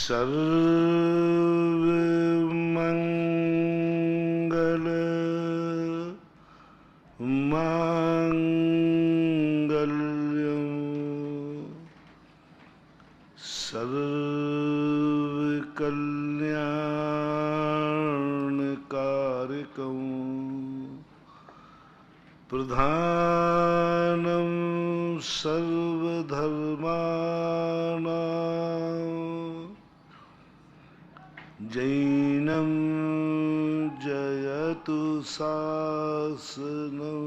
सर्वमंगल मांगल्यं सर्वकल्याणकारकं प्रधानं सर्वधर्माणां जैनं जयतु शासनं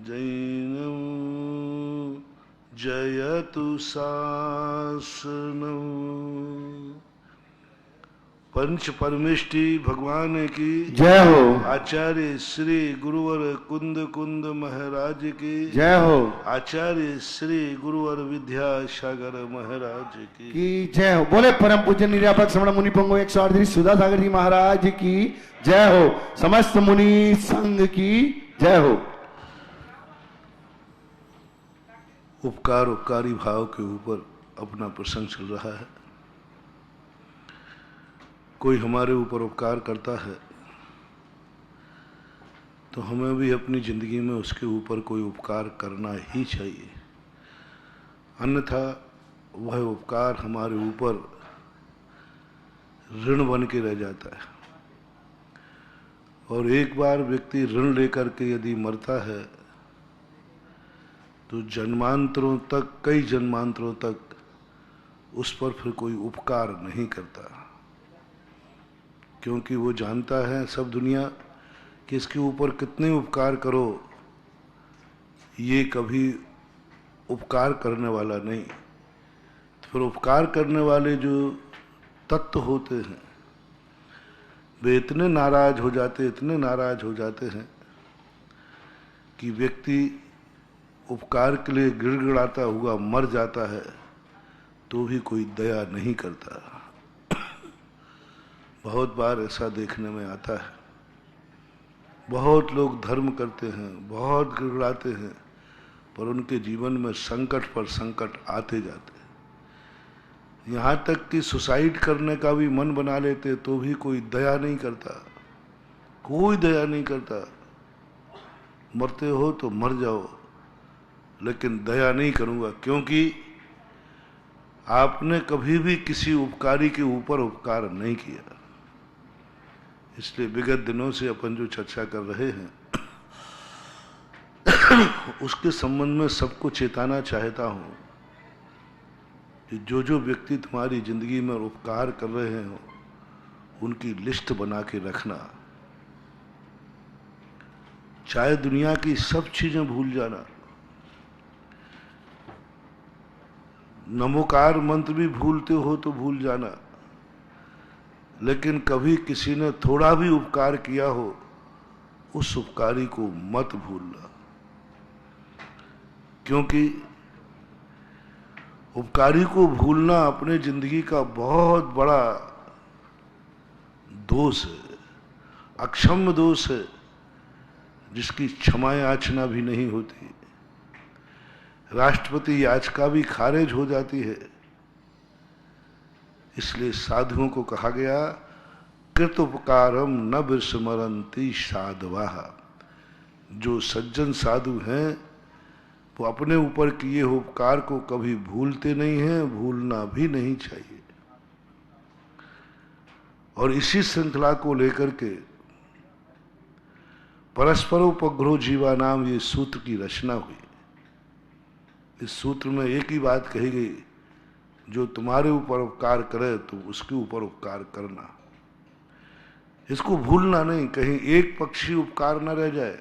जैनं जयतु शासनं। पंच परमेष्टि भगवान की जय हो। आचार्य श्री गुरुवर कुंद कुंद महाराज की जय हो। आचार्य श्री गुरुवर विद्यासागर महाराज की जय हो। बोले परम पूज्य निर्यापक श्रवण मुनि पंगो 108 श्री सुधा सागर जी महाराज की जय हो। समस्त मुनि संघ की जय हो। उपकार उपकारी भाव के ऊपर अपना प्रसंग चल रहा है। कोई हमारे ऊपर उपकार करता है तो हमें भी अपनी जिंदगी में उसके ऊपर कोई उपकार करना ही चाहिए, अन्यथा वह उपकार हमारे ऊपर ऋण बन के रह जाता है। और एक बार व्यक्ति ऋण लेकर के यदि मरता है तो जन्मांतरों तक, कई जन्मांतरों तक उस पर फिर कोई उपकार नहीं करता, क्योंकि वो जानता है सब दुनिया कि इसके ऊपर कितने उपकार करो ये कभी उपकार करने वाला नहीं। तो फिर उपकार करने वाले जो तत्व होते हैं वे इतने नाराज हो जाते, इतने नाराज हो जाते हैं कि व्यक्ति उपकार के लिए गिड़गिड़ाता हुआ मर जाता है तो भी कोई दया नहीं करता। बहुत बार ऐसा देखने में आता है। बहुत लोग धर्म करते हैं, बहुत गिड़गिड़ाते हैं, पर उनके जीवन में संकट पर संकट आते जाते हैं। यहाँ तक कि सुसाइड करने का भी मन बना लेते तो भी कोई दया नहीं करता, कोई दया नहीं करता। मरते हो तो मर जाओ, लेकिन दया नहीं करूँगा, क्योंकि आपने कभी भी किसी उपकारी के ऊपर उपकार नहीं किया। इसलिए विगत दिनों से अपन जो चर्चा कर रहे हैं उसके संबंध में सबको चेताना चाहता हूं कि जो व्यक्ति तुम्हारी जिंदगी में उपकार कर रहे हैं उनकी लिस्ट बना के रखना। चाहे दुनिया की सब चीजें भूल जाना, नमोकार मंत्र भी भूलते हो तो भूल जाना, लेकिन कभी किसी ने थोड़ा भी उपकार किया हो उस उपकारी को मत भूलना, क्योंकि उपकारी को भूलना अपने जिंदगी का बहुत बड़ा दोष है, अक्षम्य दोष है, जिसकी क्षमा याचना भी नहीं होती। राष्ट्रपति याचिका भी खारिज हो जाती है। इसलिए साधुओं को कहा गया कृतोपकारम न विस्मरन्ति साधवाः। जो सज्जन साधु हैं वो अपने ऊपर किए हुए उपकार को कभी भूलते नहीं हैं, भूलना भी नहीं चाहिए। और इसी श्रृंखला को लेकर के परस्परोपग्रहो जीवानाम ये सूत्र की रचना हुई। इस सूत्र में एक ही बात कही गई, जो तुम्हारे ऊपर उपकार करे तो उसके ऊपर उपकार करना, इसको भूलना नहीं, कहीं एक पक्षी उपकार न रह जाए।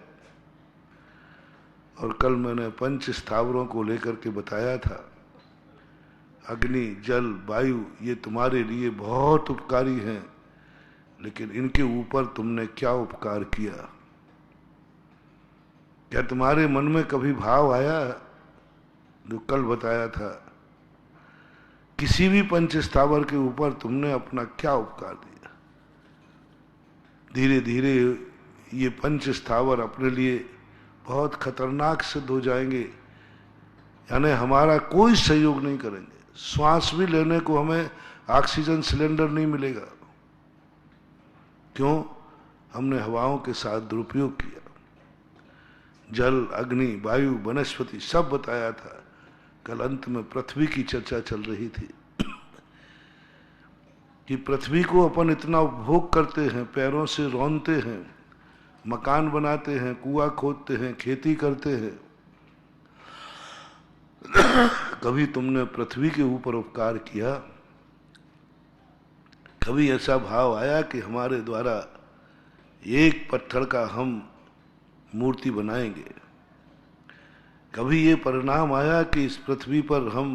और कल मैंने पंच स्थावरों को लेकर के बताया था, अग्नि, जल, वायु ये तुम्हारे लिए बहुत उपकारी हैं, लेकिन इनके ऊपर तुमने क्या उपकार किया? क्या तुम्हारे मन में कभी भाव आया जो कल बताया था, किसी भी पंच स्थावर के ऊपर तुमने अपना क्या उपकार दिया? धीरे धीरे ये पंच स्थावर अपने लिए बहुत खतरनाक सिद्ध हो जाएंगे, यानी हमारा कोई सहयोग नहीं करेंगे, श्वास भी लेने को हमें ऑक्सीजन सिलेंडर नहीं मिलेगा। क्यों? हमने हवाओं के साथ दुरुपयोग किया। जल, अग्नि, वायु, वनस्पति सब बताया था। कल अंत में पृथ्वी की चर्चा चल रही थी कि पृथ्वी को अपन इतना उपभोग करते हैं, पैरों से रौंदते हैं, मकान बनाते हैं, कुआं खोदते हैं, खेती करते हैं। कभी तुमने पृथ्वी के ऊपर उपकार किया? कभी ऐसा भाव आया कि हमारे द्वारा एक पत्थर का हम मूर्ति बनाएंगे? कभी ये परिणाम आया कि इस पृथ्वी पर हम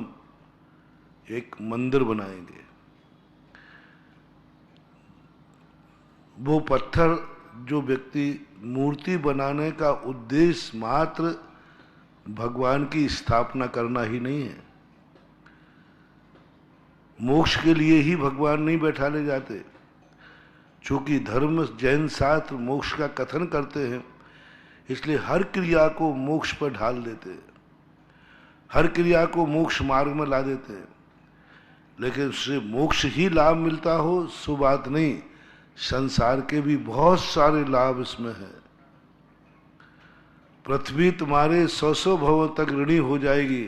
एक मंदिर बनाएंगे? वो पत्थर जो व्यक्ति मूर्ति बनाने का उद्देश्य मात्र भगवान की स्थापना करना ही नहीं है। मोक्ष के लिए ही भगवान नहीं बैठा ले जाते। चूंकि धर्म, जैन शास्त्र मोक्ष का कथन करते हैं, इसलिए हर क्रिया को मोक्ष पर ढाल देते हैं, हर क्रिया को मोक्ष मार्ग में ला देते हैं। लेकिन उससे मोक्ष ही लाभ मिलता हो सो बात नहीं, संसार के भी बहुत सारे लाभ इसमें है। पृथ्वी तुम्हारे 100 भवों तक ऋणी हो जाएगी।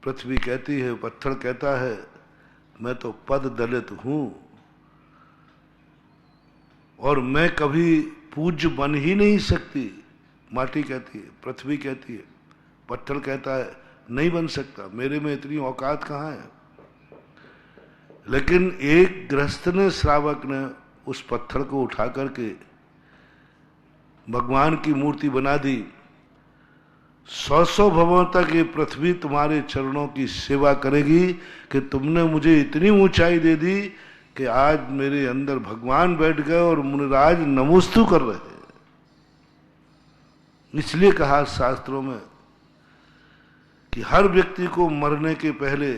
पृथ्वी कहती है, पत्थर कहता है, मैं तो पद दलित हूं और मैं कभी पूज्य बन ही नहीं सकती। माटी कहती है, पृथ्वी कहती है, पत्थर कहता है नहीं बन सकता, मेरे में इतनी औकात कहाँ है। लेकिन एक गृहस्थ ने, श्रावक ने उस पत्थर को उठा करके भगवान की मूर्ति बना दी। 100 भवों तक ये पृथ्वी तुम्हारे चरणों की सेवा करेगी कि तुमने मुझे इतनी ऊंचाई दे दी कि आज मेरे अंदर भगवान बैठ गए और मुनिराज नमोस्तु कर रहे हैं। इसलिए कहा शास्त्रों में कि हर व्यक्ति को मरने के पहले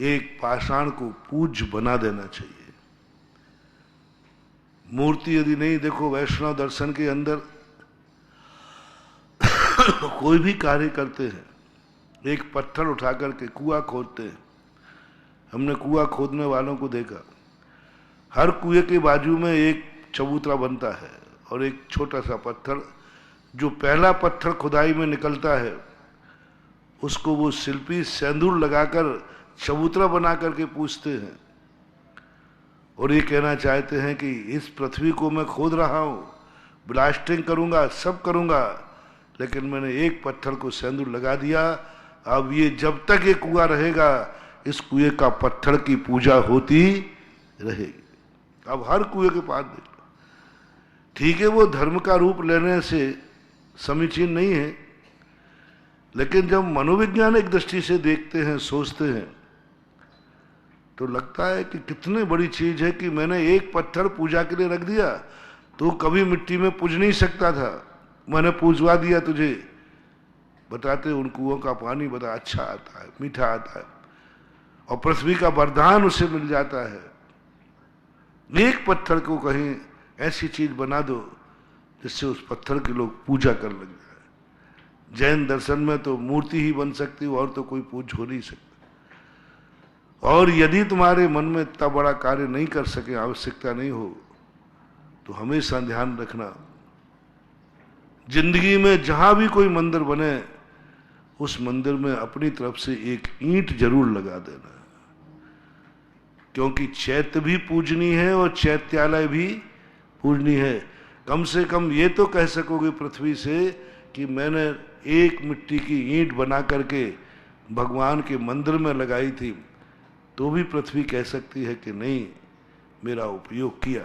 एक पाषाण को पूज्य बना देना चाहिए। मूर्ति यदि नहीं, देखो वैष्णव दर्शन के अंदर कोई भी कार्य करते हैं, एक पत्थर उठा करके कुआं खोदते हैं। हमने कुआं खोदने वालों को देखा, हर कुएं के बाजू में एक चबूतरा बनता है और एक छोटा सा पत्थर, जो पहला पत्थर खुदाई में निकलता है उसको वो शिल्पी सिंदूर लगाकर चबूतरा बना करके पूछते हैं और ये कहना चाहते हैं कि इस पृथ्वी को मैं खोद रहा हूं, ब्लास्टिंग करूंगा, सब करूंगा, लेकिन मैंने एक पत्थर को सिंदूर लगा दिया। अब ये जब तक ये कुआं रहेगा, इस कुएं का पत्थर की पूजा होती रहेगी। अब हर कुएं के पास देखो, ठीक है वो धर्म का रूप लेने से समीचीन नहीं है, लेकिन जब मनोवैज्ञानिक दृष्टि से देखते हैं, सोचते हैं, तो लगता है कि कितनी बड़ी चीज है कि मैंने एक पत्थर पूजा के लिए रख दिया। तो कभी मिट्टी में पूज नहीं सकता था, मैंने पूजवा दिया तुझे। बताते उन कुओं का पानी बड़ा अच्छा आता है, मीठा आता है, और पृथ्वी का वरदान उसे मिल जाता है। एक पत्थर को कहीं ऐसी चीज बना दो जिससे उस पत्थर के लोग पूजा कर लग जाए। जैन दर्शन में तो मूर्ति ही बन सकती हो और तो कोई पूज हो नहीं सकता। और यदि तुम्हारे मन में इतना बड़ा कार्य नहीं कर सके, आवश्यकता नहीं हो, तो हमेशा ध्यान रखना, जिंदगी में जहां भी कोई मंदिर बने, उस मंदिर में अपनी तरफ से एक ईंट जरूर लगा देना, क्योंकि चैत्य भी पूजनी है और चैत्यालय भी पूजनी है। कम से कम ये तो कह सकोगे पृथ्वी से कि मैंने एक मिट्टी की ईंट बना करके भगवान के मंदिर में लगाई थी, तो भी पृथ्वी कह सकती है कि नहीं, मेरा उपयोग किया,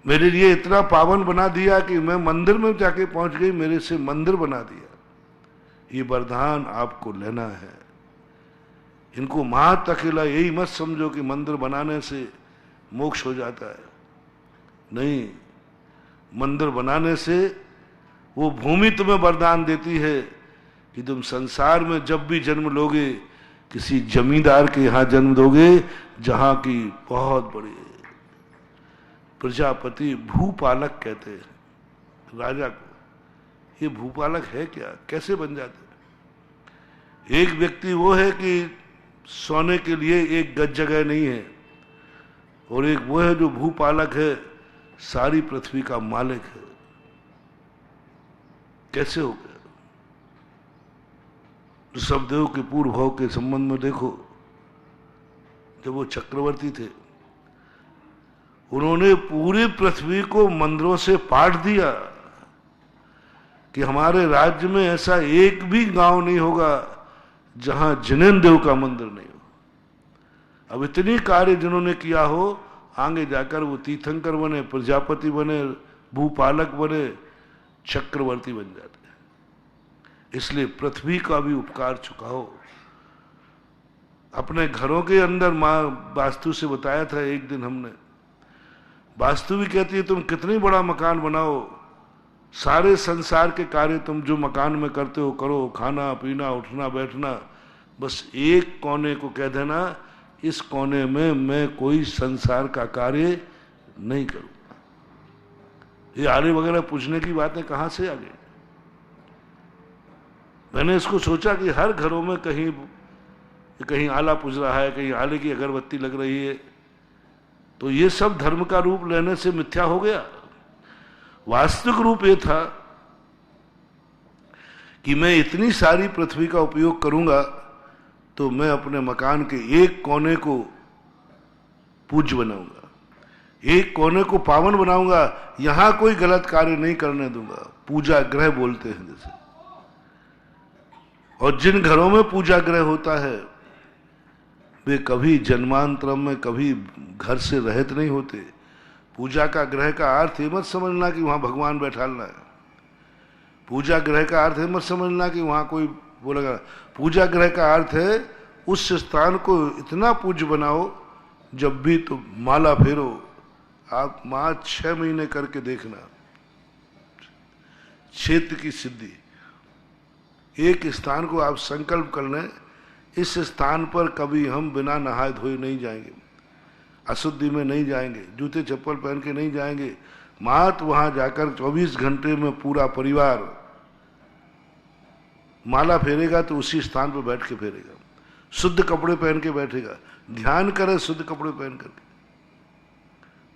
मेरे लिए इतना पावन बना दिया कि मैं मंदिर में जाके पहुंच गई, मेरे से मंदिर बना दिया। ये वरदान आपको लेना है। इनको महत अकेला यही मत समझो कि मंदिर बनाने से मोक्ष हो जाता है। नहीं, मंदिर बनाने से वो भूमि तुम्हें वरदान देती है कि तुम संसार में जब भी जन्म लोगे, किसी जमींदार के यहां जन्म दोगे जहां की बहुत बड़ी प्रजापति, भूपालक कहते हैं राजा को। ये भूपालक है क्या, कैसे बन जाते हैं? एक व्यक्ति वो है कि सोने के लिए एक गज जगह नहीं है, और एक वो है जो भूपालक है, सारी पृथ्वी का मालिक है। कैसे हो गया? ऋषभदेव के पूर्व भाव के संबंध में देखो, जब वो चक्रवर्ती थे, उन्होंने पूरी पृथ्वी को मंदिरों से पाट दिया कि हमारे राज्य में ऐसा एक भी गांव नहीं होगा जहां जिनेन्द्र देव का मंदिर नहीं हो। अब इतनी कार्य जिन्होंने किया हो, आगे जाकर वो तीर्थंकर बने, प्रजापति बने, भूपालक बने, चक्रवर्ती बन जाते। इसलिए पृथ्वी का भी उपकार चुकाओ। अपने घरों के अंदर माँ वास्तु से बताया था एक दिन हमने, वास्तु भी कहती है तुम कितनी बड़ा मकान बनाओ, सारे संसार के कार्य तुम जो मकान में करते हो करो, खाना पीना उठना बैठना, बस एक कोने को कह देना इस कोने में मैं कोई संसार का कार्य नहीं करूं। ये आले वगैरह पूछने की बातें कहां से आ गई? मैंने इसको सोचा कि हर घरों में कहीं कहीं आला पूज रहा है, कहीं आले की अगरबत्ती लग रही है, तो ये सब धर्म का रूप लेने से मिथ्या हो गया। वास्तविक रूप ये था कि मैं इतनी सारी पृथ्वी का उपयोग करूंगा तो मैं अपने मकान के एक कोने को पूज्य बनाऊंगा, एक कोने को पावन बनाऊंगा, यहां कोई गलत कार्य नहीं करने दूंगा। पूजा ग्रह बोलते हैं जैसे। और जिन घरों में पूजा ग्रह होता है वे कभी जन्मांतरम में कभी घर से रहित नहीं होते। पूजा का ग्रह का अर्थ ये मत समझना कि वहां भगवान बैठालना है। पूजा ग्रह का अर्थ है मत समझना कि वहां कोई बोलेगा। पूजा ग्रह का अर्थ है उस स्थान को इतना पूज्य बनाओ, जब भी तुम माला फेरो आप मां 6 महीने करके देखना, क्षेत्र की सिद्धि। एक स्थान को आप संकल्प कर लें, इस स्थान पर कभी हम बिना नहाए धोए नहीं जाएंगे, अशुद्धि में नहीं जाएंगे, जूते चप्पल पहन के नहीं जाएंगे। मात वहां जाकर 24 घंटे में पूरा परिवार माला फेरेगा तो उसी स्थान पर बैठ के फेरेगा, शुद्ध कपड़े पहन के बैठेगा। ध्यान करे शुद्ध कपड़े पहन करके,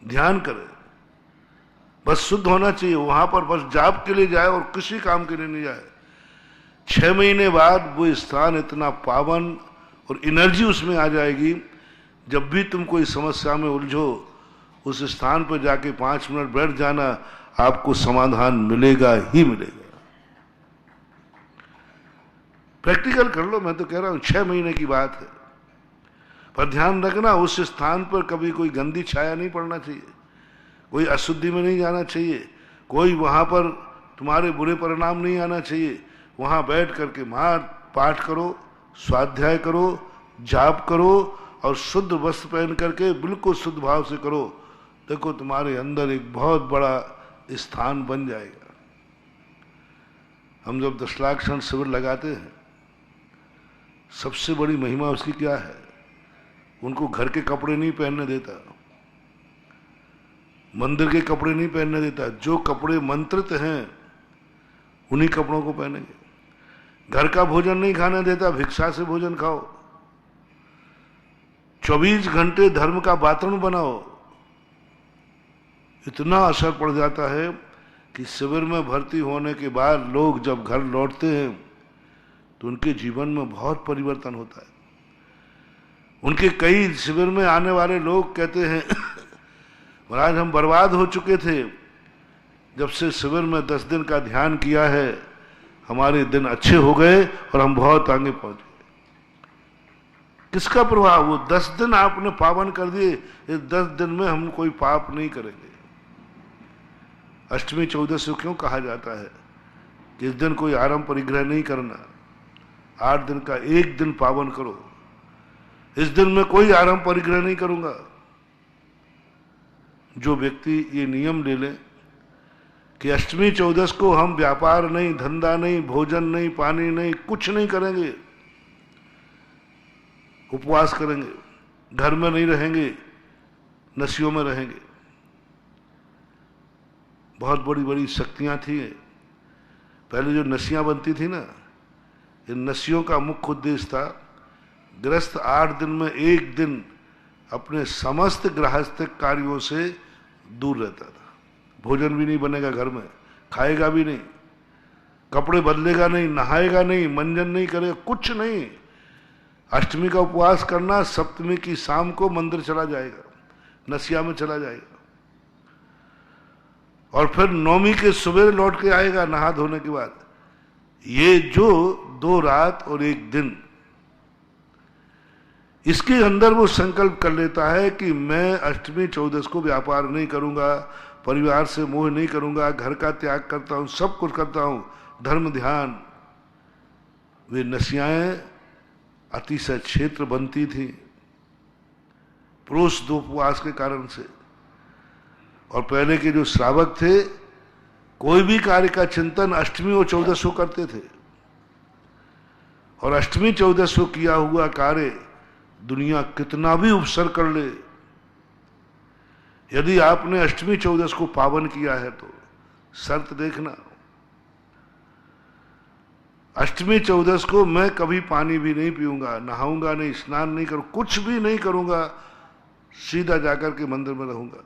ध्यान करे, बस शुद्ध होना चाहिए वहां पर, बस जाप के लिए जाए और किसी काम के लिए नहीं जाए। 6 महीने बाद वो स्थान इतना पावन और एनर्जी उसमें आ जाएगी, जब भी तुम कोई समस्या में उलझो उस स्थान पर जाके 5 मिनट बैठ जाना, आपको समाधान मिलेगा ही मिलेगा। प्रैक्टिकल कर लो, मैं तो कह रहा हूं 6 महीने की बात है। पर ध्यान रखना उस स्थान पर कभी कोई गंदी छाया नहीं पड़ना चाहिए, कोई अशुद्धि में नहीं जाना चाहिए, कोई वहां पर तुम्हारे बुरे परिणाम नहीं आना चाहिए। वहां बैठ करके मां पाठ करो, स्वाध्याय करो, जाप करो और शुद्ध वस्त्र पहन करके बिल्कुल शुद्ध भाव से करो। देखो तुम्हारे अंदर एक बहुत बड़ा स्थान बन जाएगा। हम जब 10 लाख क्षण शिविर लगाते हैं, सबसे बड़ी महिमा उसकी क्या है? उनको घर के कपड़े नहीं पहनने देता, मंदिर के कपड़े नहीं पहनने देता। जो कपड़े मंत्रित हैं उन्हीं कपड़ों को पहनेंगे। घर का भोजन नहीं खाने देता, भिक्षा से भोजन खाओ। 24 घंटे धर्म का वातावरण बनाओ। इतना असर पड़ जाता है कि शिविर में भर्ती होने के बाद लोग जब घर लौटते हैं तो उनके जीवन में बहुत परिवर्तन होता है। उनके कई शिविर में आने वाले लोग कहते हैं महाराज हम बर्बाद हो चुके थे, जब से शिविर में 10 दिन का ध्यान किया है हमारे दिन अच्छे हो गए और हम बहुत आगे पहुंच गए। किसका प्रभाव? वो 10 दिन आपने पावन कर दिए, इस 10 दिन में हम कोई पाप नहीं करेंगे। अष्टमी 14 क्यों कहा जाता है कि इस दिन कोई आरंभ परिग्रह नहीं करना, 8 दिन का एक दिन पावन करो। इस दिन में कोई आरंभ परिग्रह नहीं करूंगा। जो व्यक्ति ये नियम ले ले कि अष्टमी 14 को हम व्यापार नहीं, धंधा नहीं, भोजन नहीं, पानी नहीं, कुछ नहीं करेंगे, उपवास करेंगे, घर में नहीं रहेंगे, नशियों में रहेंगे। बहुत बड़ी बड़ी शक्तियां थी। पहले जो नशियां बनती थी ना, इन नसियों का मुख्य उद्देश्य था, गृहस्थ 8 दिन में 1 दिन अपने समस्त गृहस्थिक कार्यों से दूर रहता था। भोजन भी नहीं बनेगा घर में, खाएगा भी नहीं, कपड़े बदलेगा नहीं, नहाएगा नहीं, मंजन नहीं करेगा, कुछ नहीं। अष्टमी का उपवास करना, सप्तमी की शाम को मंदिर चला जाएगा, नसिया में चला जाएगा, और फिर नौमी के सुबह लौट के आएगा नहा धोने के बाद। ये जो 2 रात और 1 दिन, इसके अंदर वो संकल्प कर लेता है कि मैं अष्टमी चौदस को व्यापार नहीं करूंगा, परिवार से मोह नहीं करूंगा, घर का त्याग करता हूं, सब कुछ करता हूं, धर्म ध्यान। वे नसियाएं अतिशय क्षेत्र बनती थी पुरुष उपवास के कारण से। और पहले के जो श्रावक थे, कोई भी कार्य का चिंतन अष्टमी और चौदस को करते थे, और अष्टमी चौदस को किया हुआ कार्य दुनिया कितना भी उपसर कर ले, यदि आपने अष्टमी चौदस को पावन किया है तो शर्त देखना, अष्टमी चौदस को मैं कभी पानी भी नहीं पीऊंगा, नहाऊंगा नहीं, स्नान नहीं करूं, कुछ भी नहीं करूंगा, सीधा जाकर के मंदिर में रहूंगा।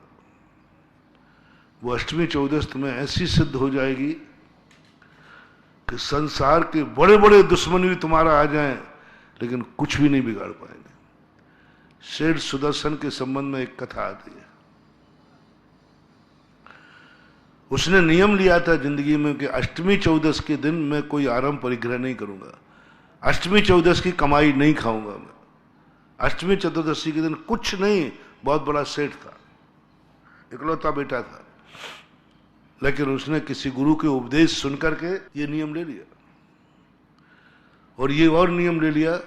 वो अष्टमी चौदस तुम्हें ऐसी सिद्ध हो जाएगी कि संसार के बड़े बड़े दुश्मन भी तुम्हारा आ जाएं, लेकिन कुछ भी नहीं बिगाड़ पाएंगे। शेर सुदर्शन के संबंध में एक कथा आती है। उसने नियम लिया था जिंदगी में कि अष्टमी चौदस के दिन मैं कोई आराम परिग्रह नहीं करूंगा, अष्टमी चौदस की कमाई नहीं खाऊंगा मैं, अष्टमी चतुर्दशी के दिन कुछ नहीं। बहुत बड़ा सेठ था, इकलौता बेटा था, लेकिन उसने किसी गुरु के उपदेश सुनकर के ये नियम ले लिया। और ये और नियम ले लिया,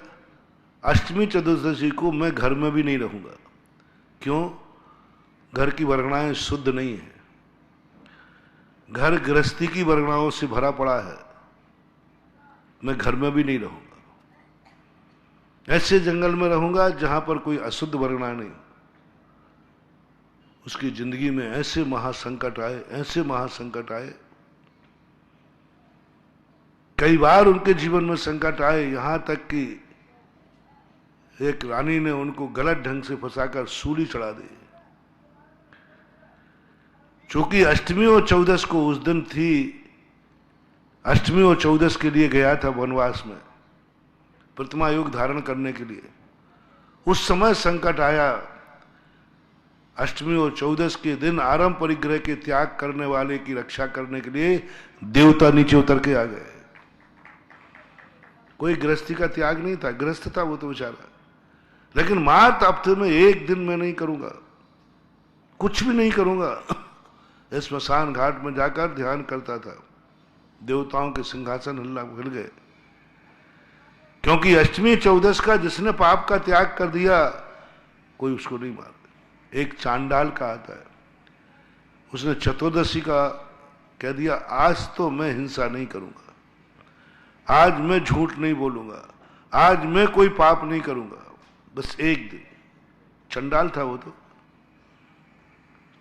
अष्टमी चतुर्दशी को मैं घर में भी नहीं रहूंगा। क्यों? घर की वर्गणाएं शुद्ध नहीं है, घर गृहस्थी की वर्गणाओं से भरा पड़ा है, मैं घर में भी नहीं रहूंगा। ऐसे जंगल में रहूंगा जहां पर कोई अशुद्ध वर्गणा नहीं। उसकी जिंदगी में ऐसे महासंकट आए, ऐसे महासंकट आए, कई बार उनके जीवन में संकट आए, यहां तक कि एक रानी ने उनको गलत ढंग से फंसाकर सूली चढ़ा दी। चूंकि अष्टमी और चौदस को उस दिन थी, अष्टमी और चौदस के लिए गया था वनवास में प्रतिमा योग धारण करने के लिए। उस समय संकट आया। अष्टमी और चौदस के दिन आरंभ परिग्रह के त्याग करने वाले की रक्षा करने के लिए देवता नीचे उतर के आ गए। कोई गृहस्थी का त्याग नहीं था, गृहस्थ था वो तो बेचारा, लेकिन मात्र हफ्ते में 1 दिन मैं नहीं करूंगा, कुछ भी नहीं करूंगा। स्मशान घाट में जाकर ध्यान करता था। देवताओं के सिंहासन हिल गए, क्योंकि अष्टमी चौदस का जिसने पाप का त्याग कर दिया, कोई उसको नहीं मारता। एक चांडाल का आता है, उसने चतुर्दशी का कह दिया, आज तो मैं हिंसा नहीं करूंगा, आज मैं झूठ नहीं बोलूंगा, आज मैं कोई पाप नहीं करूंगा, बस 1 दिन। चंडाल था वो तो,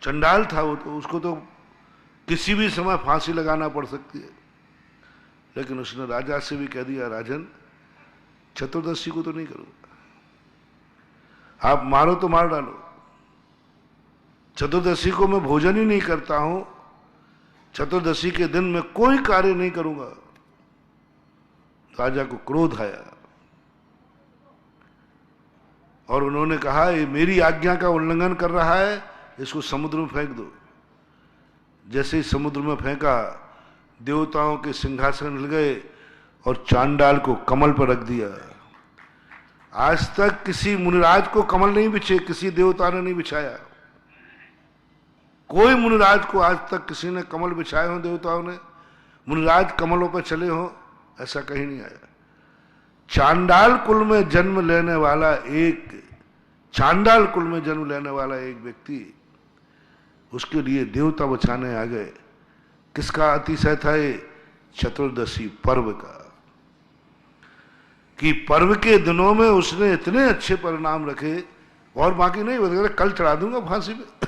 चंडाल था वो तो, उसको तो किसी भी समय फांसी लगाना पड़ सकती है। लेकिन उसने राजा से भी कह दिया, राजन चतुर्दशी को तो नहीं करूंगा, आप मारो तो मार डालो, चतुर्दशी को मैं भोजन ही नहीं करता हूं, चतुर्दशी के दिन मैं कोई कार्य नहीं करूंगा। राजा को क्रोध आया और उन्होंने कहा, ये मेरी आज्ञा का उल्लंघन कर रहा है, इसको समुद्र में फेंक दो। जैसे ही समुद्र में फेंका, देवताओं के सिंहासन हिल गए और चांडाल को कमल पर रख दिया। आज तक किसी मुनिराज को कमल नहीं बिछे, किसी देवता ने नहीं बिछाया। कोई मुनिराज को आज तक किसी ने कमल बिछाए हो, देवताओं ने, मुनिराज कमलों पर चले हो, ऐसा कहीं नहीं आया। चांडाल कुल में जन्म लेने वाला एक, चांडाल कुल में जन्म लेने वाला एक व्यक्ति, उसके लिए देवता बचाने आ गए। किसका अतिशय था ये? चतुर्दशी पर्व का, कि पर्व के दिनों में उसने इतने अच्छे परिणाम रखे, और बाकी नहीं बोले कल चढ़ा दूंगा फांसी पे,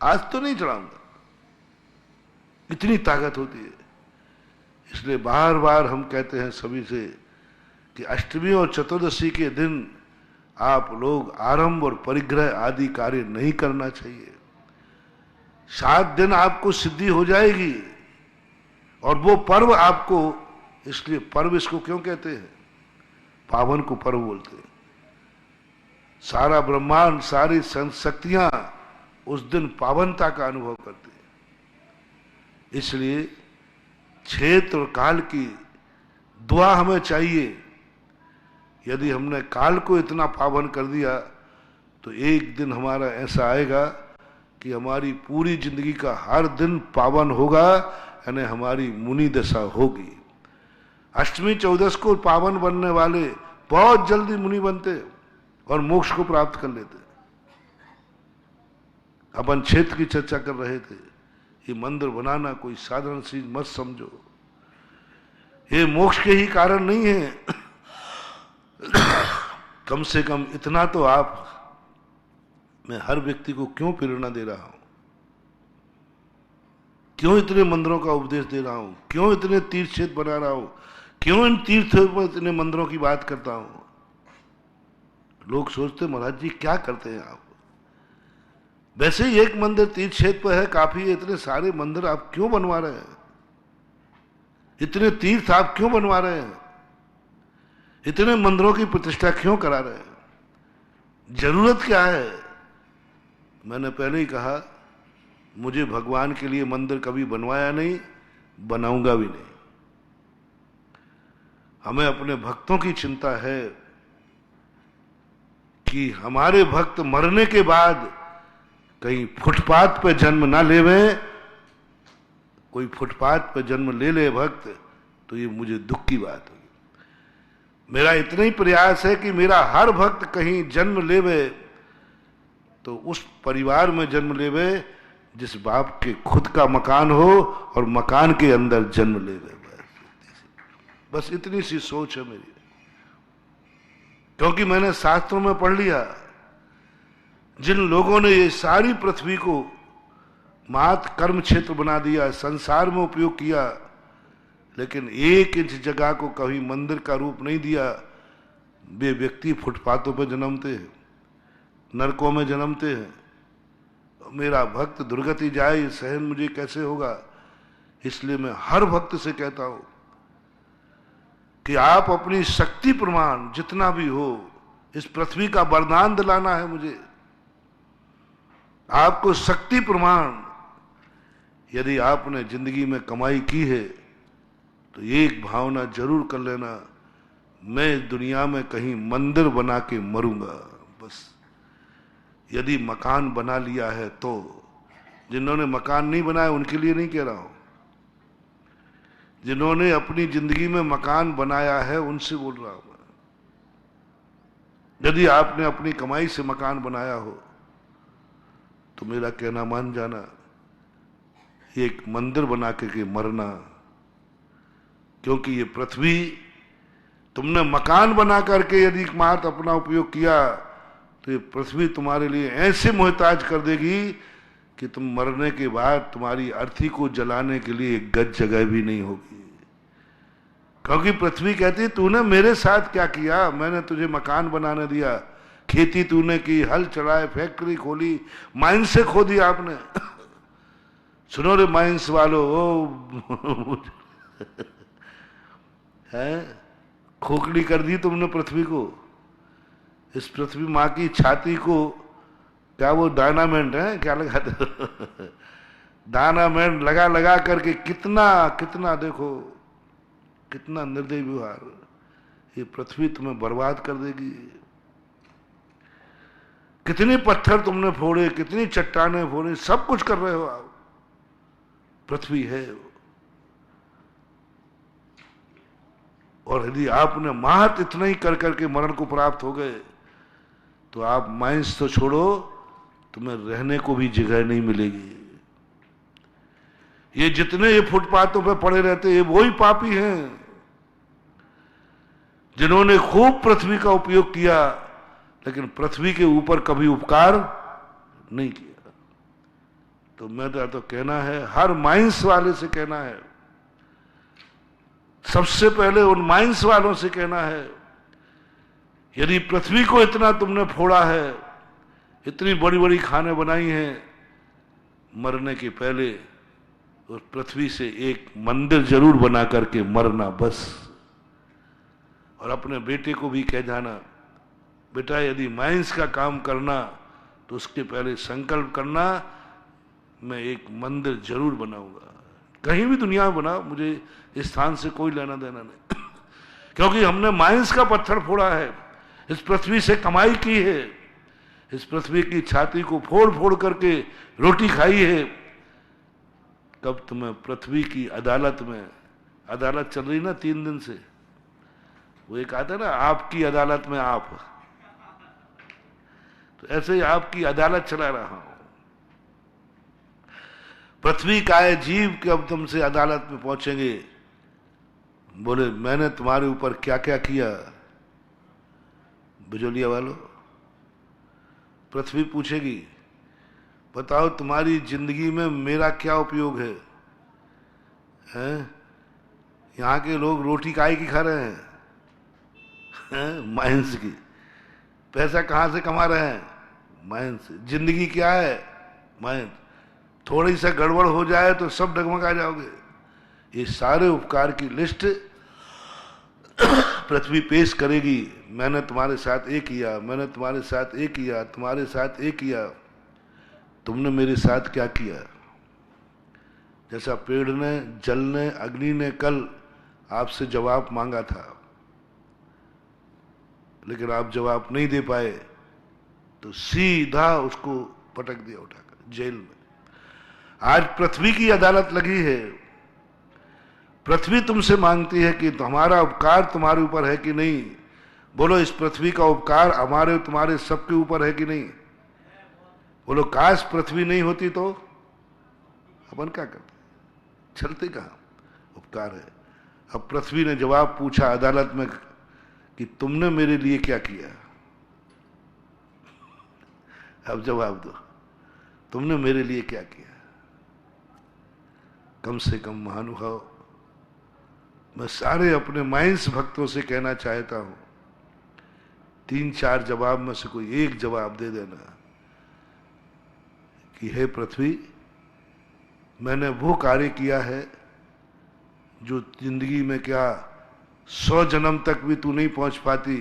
आज तो नहीं चढ़ाऊंगा। इतनी ताकत होती है। इसलिए बार बार हम कहते हैं सभी से, कि अष्टमी और चतुर्दशी के दिन आप लोग आरंभ और परिग्रह आदि कार्य नहीं करना चाहिए। 7 दिन आपको सिद्धि हो जाएगी और वो पर्व आपको, इसलिए पर्व इसको क्यों कहते हैं, पावन को पर्व बोलते हैं। सारा ब्रह्मांड, सारी शक्तियां उस दिन पावनता का अनुभव करते हैं। इसलिए क्षेत्र और काल की दुआ हमें चाहिए। यदि हमने काल को इतना पावन कर दिया तो एक दिन हमारा ऐसा आएगा कि हमारी पूरी जिंदगी का हर दिन पावन होगा, यानी हमारी मुनि दशा होगी। अष्टमी चौदस को पावन बनने वाले बहुत जल्दी मुनि बनते और मोक्ष को प्राप्त कर लेते। अपन क्षेत्र की चर्चा कर रहे थे। ये मंदिर बनाना कोई साधारण चीज मत समझो, ये मोक्ष के ही कारण नहीं है। कम से कम इतना तो आप, मैं हर व्यक्ति को क्यों प्रेरणा दे रहा हूं, क्यों इतने मंदिरों का उपदेश दे रहा हूं, क्यों इतने तीर्थ क्षेत्र बना रहा हूं, क्यों इन तीर्थों पर इतने मंदिरों की बात करता हूं। लोग सोचते महाराज जी क्या करते हैं आप, वैसे ही एक मंदिर तीर्थ क्षेत्र पर है काफी है, इतने सारे मंदिर आप क्यों बनवा रहे हैं, इतने तीर्थ आप क्यों बनवा रहे हैं, इतने मंदिरों की प्रतिष्ठा क्यों करा रहे हैं, जरूरत क्या है। मैंने पहले ही कहा, मुझे भगवान के लिए मंदिर कभी बनवाया नहीं, बनाऊंगा भी नहीं। हमें अपने भक्तों की चिंता है कि हमारे भक्त मरने के बाद कहीं फुटपाथ पे जन्म ना लेवे। कोई फुटपाथ पे जन्म ले ले भक्त तो ये मुझे दुख की बात होगी। मेरा इतना ही प्रयास है कि मेरा हर भक्त कहीं जन्म लेवे तो उस परिवार में जन्म लेवे जिस बाप के खुद का मकान हो और मकान के अंदर जन्म लेवे। बस इतनी सी सोच है मेरी, क्योंकि मैंने शास्त्रों में पढ़ लिया, जिन लोगों ने ये सारी पृथ्वी को मात कर्म क्षेत्र बना दिया, संसार में उपयोग किया, लेकिन 1 इंच जगह को कभी मंदिर का रूप नहीं दिया, वे व्यक्ति फुटपाथों पर जन्मते हैं, नरकों में जन्मते हैं। मेरा भक्त दुर्गति जाए ये सहन मुझे कैसे होगा। इसलिए मैं हर भक्त से कहता हूं कि आप अपनी शक्ति प्रमाण जितना भी हो, इस पृथ्वी का वरदान दिलाना है मुझे। आपको शक्ति प्रमाण यदि आपने जिंदगी में कमाई की है तो एक भावना जरूर कर लेना, मैं इस दुनिया में कहीं मंदिर बना के मरूंगा। बस यदि मकान बना लिया है तो, जिन्होंने मकान नहीं बनाया उनके लिए नहीं कह रहा हूं, जिन्होंने अपनी जिंदगी में मकान बनाया है उनसे बोल रहा हूं मैं। यदि आपने अपनी कमाई से मकान बनाया हो तो मेरा कहना मान जाना, एक मंदिर बना के मरना। क्योंकि ये पृथ्वी तुमने मकान बना करके यदि मात्र अपना उपयोग किया तो ये पृथ्वी तुम्हारे लिए ऐसे मोहताज कर देगी कि तुम मरने के बाद तुम्हारी अर्थी को जलाने के लिए एक गज जगह भी नहीं होगी। क्योंकि पृथ्वी कहती है तूने मेरे साथ क्या किया, मैंने तुझे मकान बनाने दिया, खेती तूने की, हल चढ़ाए, फैक्ट्री खोली, माइंस से खो दिया आपने। सुनो रे माइंस वालों, है खोखली कर दी तुमने पृथ्वी को। इस पृथ्वी माँ की छाती को क्या वो डायनामेंट है क्या लगाते डायनामेंट लगा लगा करके कितना कितना देखो कितना निर्दयी व्यवहार, ये पृथ्वी तुम्हें बर्बाद कर देगी। कितने पत्थर तुमने फोड़े, कितनी चट्टाने फोड़े, सब कुछ कर रहे हो आप, पृथ्वी है। और यदि आपने महत इतना ही कर करके मरण को प्राप्त हो गए तो आप माइंस तो छोड़ो, तुम्हें रहने को भी जगह नहीं मिलेगी। ये जितने ये फुटपाथों पे पड़े रहते ये वही पापी हैं जिन्होंने खूब पृथ्वी का उपयोग किया लेकिन पृथ्वी के ऊपर कभी उपकार नहीं किया। तो मेरा तो कहना है, हर माइंस वाले से कहना है, सबसे पहले उन माइंस वालों से कहना है यदि पृथ्वी को इतना तुमने फोड़ा है, इतनी बड़ी बड़ी खाने बनाई हैं, मरने के पहले उस पृथ्वी से एक मंदिर जरूर बना करके मरना बस। और अपने बेटे को भी कह जाना, बेटा यदि माइंस का काम करना तो उसके पहले संकल्प करना, मैं एक मंदिर जरूर बनाऊंगा। कहीं भी दुनिया में बना, मुझे इस स्थान से कोई लेना देना नहीं क्योंकि हमने माइंस का पत्थर फोड़ा है, इस पृथ्वी से कमाई की है, इस पृथ्वी की छाती को फोड़ फोड़ करके रोटी खाई है। कब तुम्हें पृथ्वी की अदालत में, अदालत चल रही ना 3 दिन से, वो एक आता है ना, आपकी अदालत में आप, तो ऐसे ही आपकी अदालत चला रहा हूं। पृथ्वी का है जीव के अब तुमसे अदालत में पहुंचेंगे, बोले मैंने तुम्हारे ऊपर क्या क्या किया। बिजोलिया वालों, पृथ्वी पूछेगी, बताओ तुम्हारी जिंदगी में मेरा क्या उपयोग है? यहां के लोग रोटी काय की खा रहे हैं? माइंस की। पैसा कहां से कमा रहे हैं? माइंस। जिंदगी क्या है? माइंस। थोड़ी सा गड़बड़ हो जाए तो सब डगमगा जाओगे। ये सारे उपकार की लिस्ट पृथ्वी पेश करेगी, मैंने तुम्हारे साथ ये किया, मैंने तुम्हारे साथ ये किया, तुम्हारे साथ ये किया, तुमने मेरे साथ क्या किया? जैसा पेड़ ने, जल ने, अग्नि ने कल आपसे जवाब मांगा था, लेकिन आप जवाब नहीं दे पाए, तो सीधा उसको पटक दिया उठाकर जेल में। आज पृथ्वी की अदालत लगी है। पृथ्वी तुमसे मांगती है कि तुम्हारा उपकार तुम्हारे ऊपर है कि नहीं। बोलो, इस पृथ्वी का उपकार हमारे तुम्हारे सबके ऊपर है कि नहीं? बोलो, काश पृथ्वी नहीं होती तो अपन क्या करते? चलते कहां? उपकार है। अब पृथ्वी ने जवाब पूछा अदालत में कि तुमने मेरे लिए क्या किया? अब जवाब दो, तुमने मेरे लिए क्या किया? कम से कम महानुभाव, मैं सारे अपने माइंस भक्तों से कहना चाहता हूं, 3-4 जवाब में से कोई एक जवाब दे देना कि हे पृथ्वी, मैंने वो कार्य किया है जो जिंदगी में क्या 100 जन्म तक भी तू नहीं पहुंच पाती।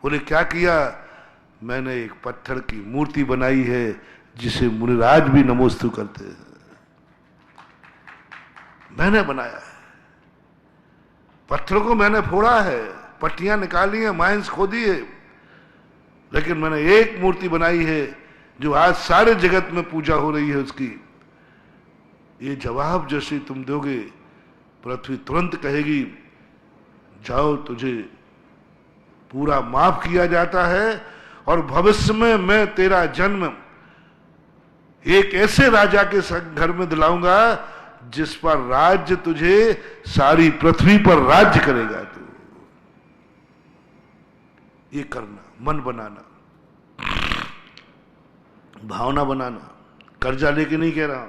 बोले क्या किया? मैंने एक पत्थर की मूर्ति बनाई है जिसे मुनिराज भी नमोस्तु करते हैं। मैंने बनाया है, पत्थरों को मैंने फोड़ा है, पट्टियां निकाली हैं, माइंस खोदी है, लेकिन मैंने एक मूर्ति बनाई है जो आज सारे जगत में पूजा हो रही है उसकी। ये जवाब जैसे तुम दोगे, पृथ्वी तुरंत कहेगी, जाओ, तुझे पूरा माफ किया जाता है और भविष्य में मैं तेरा जन्म एक ऐसे राजा के घर में दिलाऊंगा जिस पर राज्य तुझे सारी पृथ्वी पर राज्य करेगा। तू ये करना, मन बनाना, भावना बनाना। कर्जा लेके नहीं कह रहा।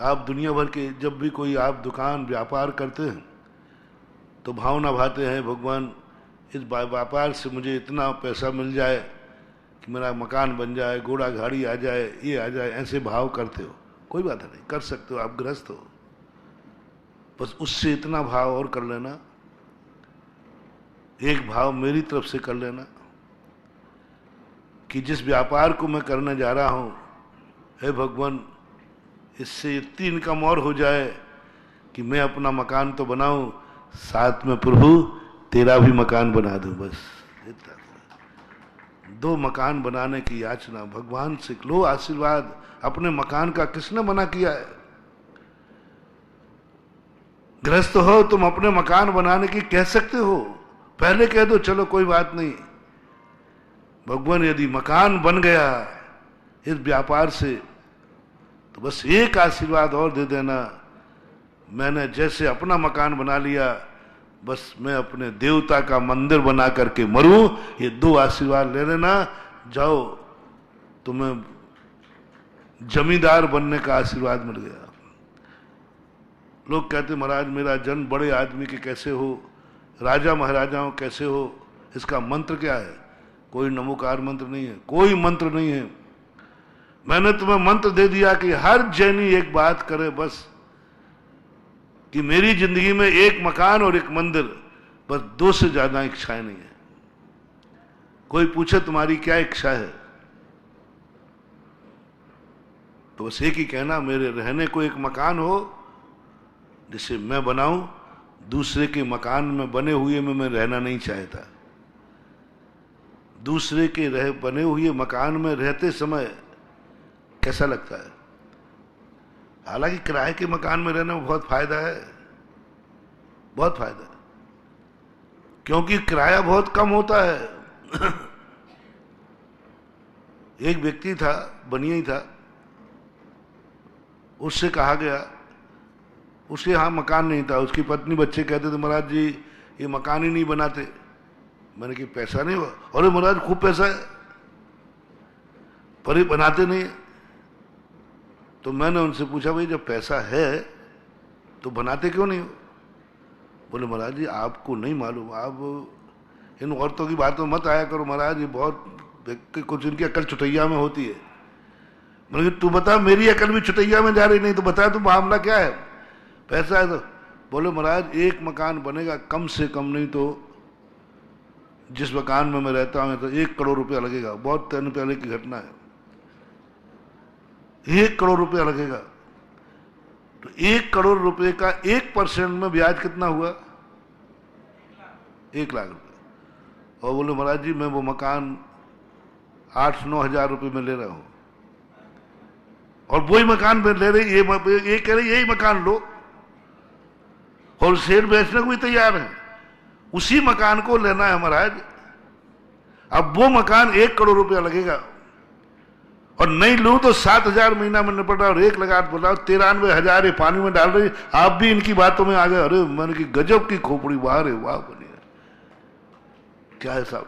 आप दुनिया भर के जब भी कोई आप दुकान व्यापार करते हैं तो भावना भाते हैं, भगवान इस व्यापार से मुझे इतना पैसा मिल जाए कि मेरा मकान बन जाए, घोड़ा गाड़ी आ जाए, ये आ जाए, ऐसे भाव करते हो। कोई बात नहीं, कर सकते हो, आप गृहस्थ हो, बस उससे इतना भाव और कर लेना, एक भाव मेरी तरफ से कर लेना कि जिस व्यापार को मैं करने जा रहा हूं, हे भगवान, इससे इतनी इनकम और हो जाए कि मैं अपना मकान तो बनाऊं, साथ में प्रभु तेरा भी मकान बना दूं। बस इतना 2 मकान बनाने की याचना भगवान से लो आशीर्वाद। अपने मकान का किसने मना किया है? गृहस्थ हो तुम, अपने मकान बनाने की कह सकते हो, पहले कह दो चलो कोई बात नहीं। भगवान यदि मकान बन गया इस व्यापार से तो बस एक आशीर्वाद और दे देना, मैंने जैसे अपना मकान बना लिया, बस मैं अपने देवता का मंदिर बना करके मरूं, ये 2 आशीर्वाद ले लेना। जाओ, तुम्हें जमींदार बनने का आशीर्वाद मिल गया। लोग कहते महाराज मेरा जन्म बड़े आदमी के कैसे हो, राजा महाराजाओं कैसे हो, इसका मंत्र क्या है? कोई नमोकार मंत्र नहीं है, कोई मंत्र नहीं है। मैंने तुम्हें मंत्र दे दिया कि हर जैनी एक बात करे बस, कि मेरी जिंदगी में एक मकान और एक मंदिर, बस, दो से ज्यादा इच्छाएं नहीं है। कोई पूछे तुम्हारी क्या इच्छा है, तो बस एक ही कहना, मेरे रहने को एक मकान हो जिसे मैं बनाऊं, दूसरे के मकान में बने हुए में मैं रहना नहीं चाहता। दूसरे के बने हुए मकान में रहते समय कैसा लगता है? हालांकि किराए के मकान में रहने में बहुत फायदा है, बहुत फायदा है, क्योंकि किराया बहुत कम होता है। एक व्यक्ति था, बनिया ही था, उससे कहा गया, उसके यहाँ मकान नहीं था। उसकी पत्नी बच्चे कहते थे, महाराज जी ये मकान ही नहीं बनाते। मैंने कि पैसा नहीं हुआ? अरे महाराज खूब पैसा है, पर ये बनाते नहीं। तो मैंने उनसे पूछा, भाई जब पैसा है तो बनाते क्यों नहीं हो? बोले महाराज जी आपको नहीं मालूम, आप इन औरतों की बातों मत आया करो महाराज, ये बहुत कुछ इनकी अकल चुटैया में होती है। मैंने तू बता, मेरी अकल भी चुटैया में जा रही नहीं, तो बता तू मामला क्या है? पैसा है तो? बोले महाराज एक मकान बनेगा कम से कम नहीं तो जिस मकान में मैं रहता हूं तो 1 करोड़ रुपया लगेगा। बहुत दिन पहले की घटना है, 1 करोड़ रुपया लगेगा। तो 1 करोड़ रुपए का 1% में ब्याज कितना हुआ? 1 लाख रुपए। और बोले महाराज जी मैं वो मकान 8-9 हजार रुपए में ले रहा हूं, और वही मकान में ले रहे, ये कह रहे यही मकान लो, और शेयर बेचने को भी तैयार है, उसी मकान को लेना है महाराज। अब वो मकान 1 करोड़ रुपया लगेगा, और नहीं लूं तो 7,000 महीना में निपट रहा, और 1 लाख बोला, 93,000 ये पानी में डाल रही। आप भी इनकी बातों में आ गए। अरे मैंने की गजब की खोपड़ी, वाह रे वाह बनी है, क्या हिसाब?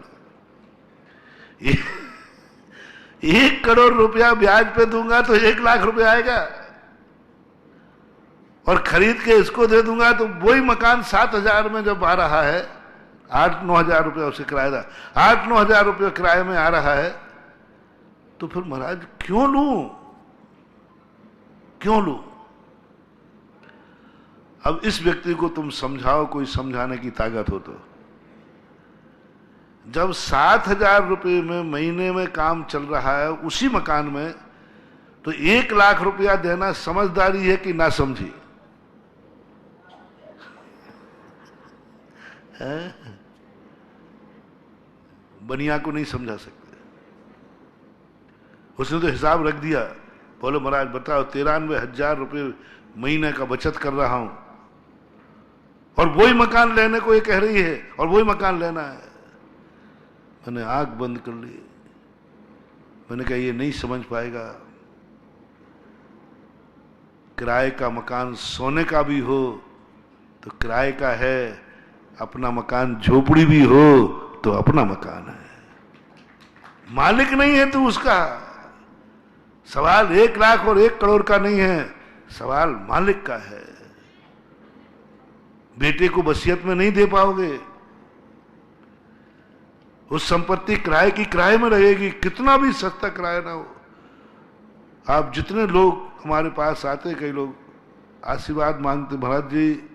1 करोड़ रुपया ब्याज पे दूंगा तो 1 लाख रुपया आएगा, और खरीद के इसको दे दूंगा तो वही मकान 7,000 में जब आ रहा है, 8-9 हजार रुपया उसे किराएदार, 8-9 हजार रुपया किराए में आ रहा है, तो फिर महाराज क्यों लूं, क्यों लूं? अब इस व्यक्ति को तुम समझाओ, कोई समझाने की ताकत हो तो। जब 7,000 रुपये में महीने में काम चल रहा है उसी मकान में, तो 1 लाख रुपया देना समझदारी है कि ना समझी? बनिया को नहीं समझा सकते। उसने तो हिसाब रख दिया। बोलो महाराज बताओ, 93,000 रुपये महीने का बचत कर रहा हूं, और वही मकान लेने को ये कह रही है, और वही मकान लेना है। मैंने आंख बंद कर ली। मैंने कहा ये नहीं समझ पाएगा। किराए का मकान सोने का भी हो तो किराए का है, अपना मकान झोपड़ी भी हो तो अपना मकान है। मालिक नहीं है तू उसका। सवाल 1 लाख और 1 करोड़ का नहीं है, सवाल मालिक का है। बेटे को वसीयत में नहीं दे पाओगे, उस संपत्ति किराए की किराए में रहेगी, कितना भी सस्ता किराया ना हो। आप जितने लोग हमारे पास आते, कई लोग आशीर्वाद मांगते, महाराज जी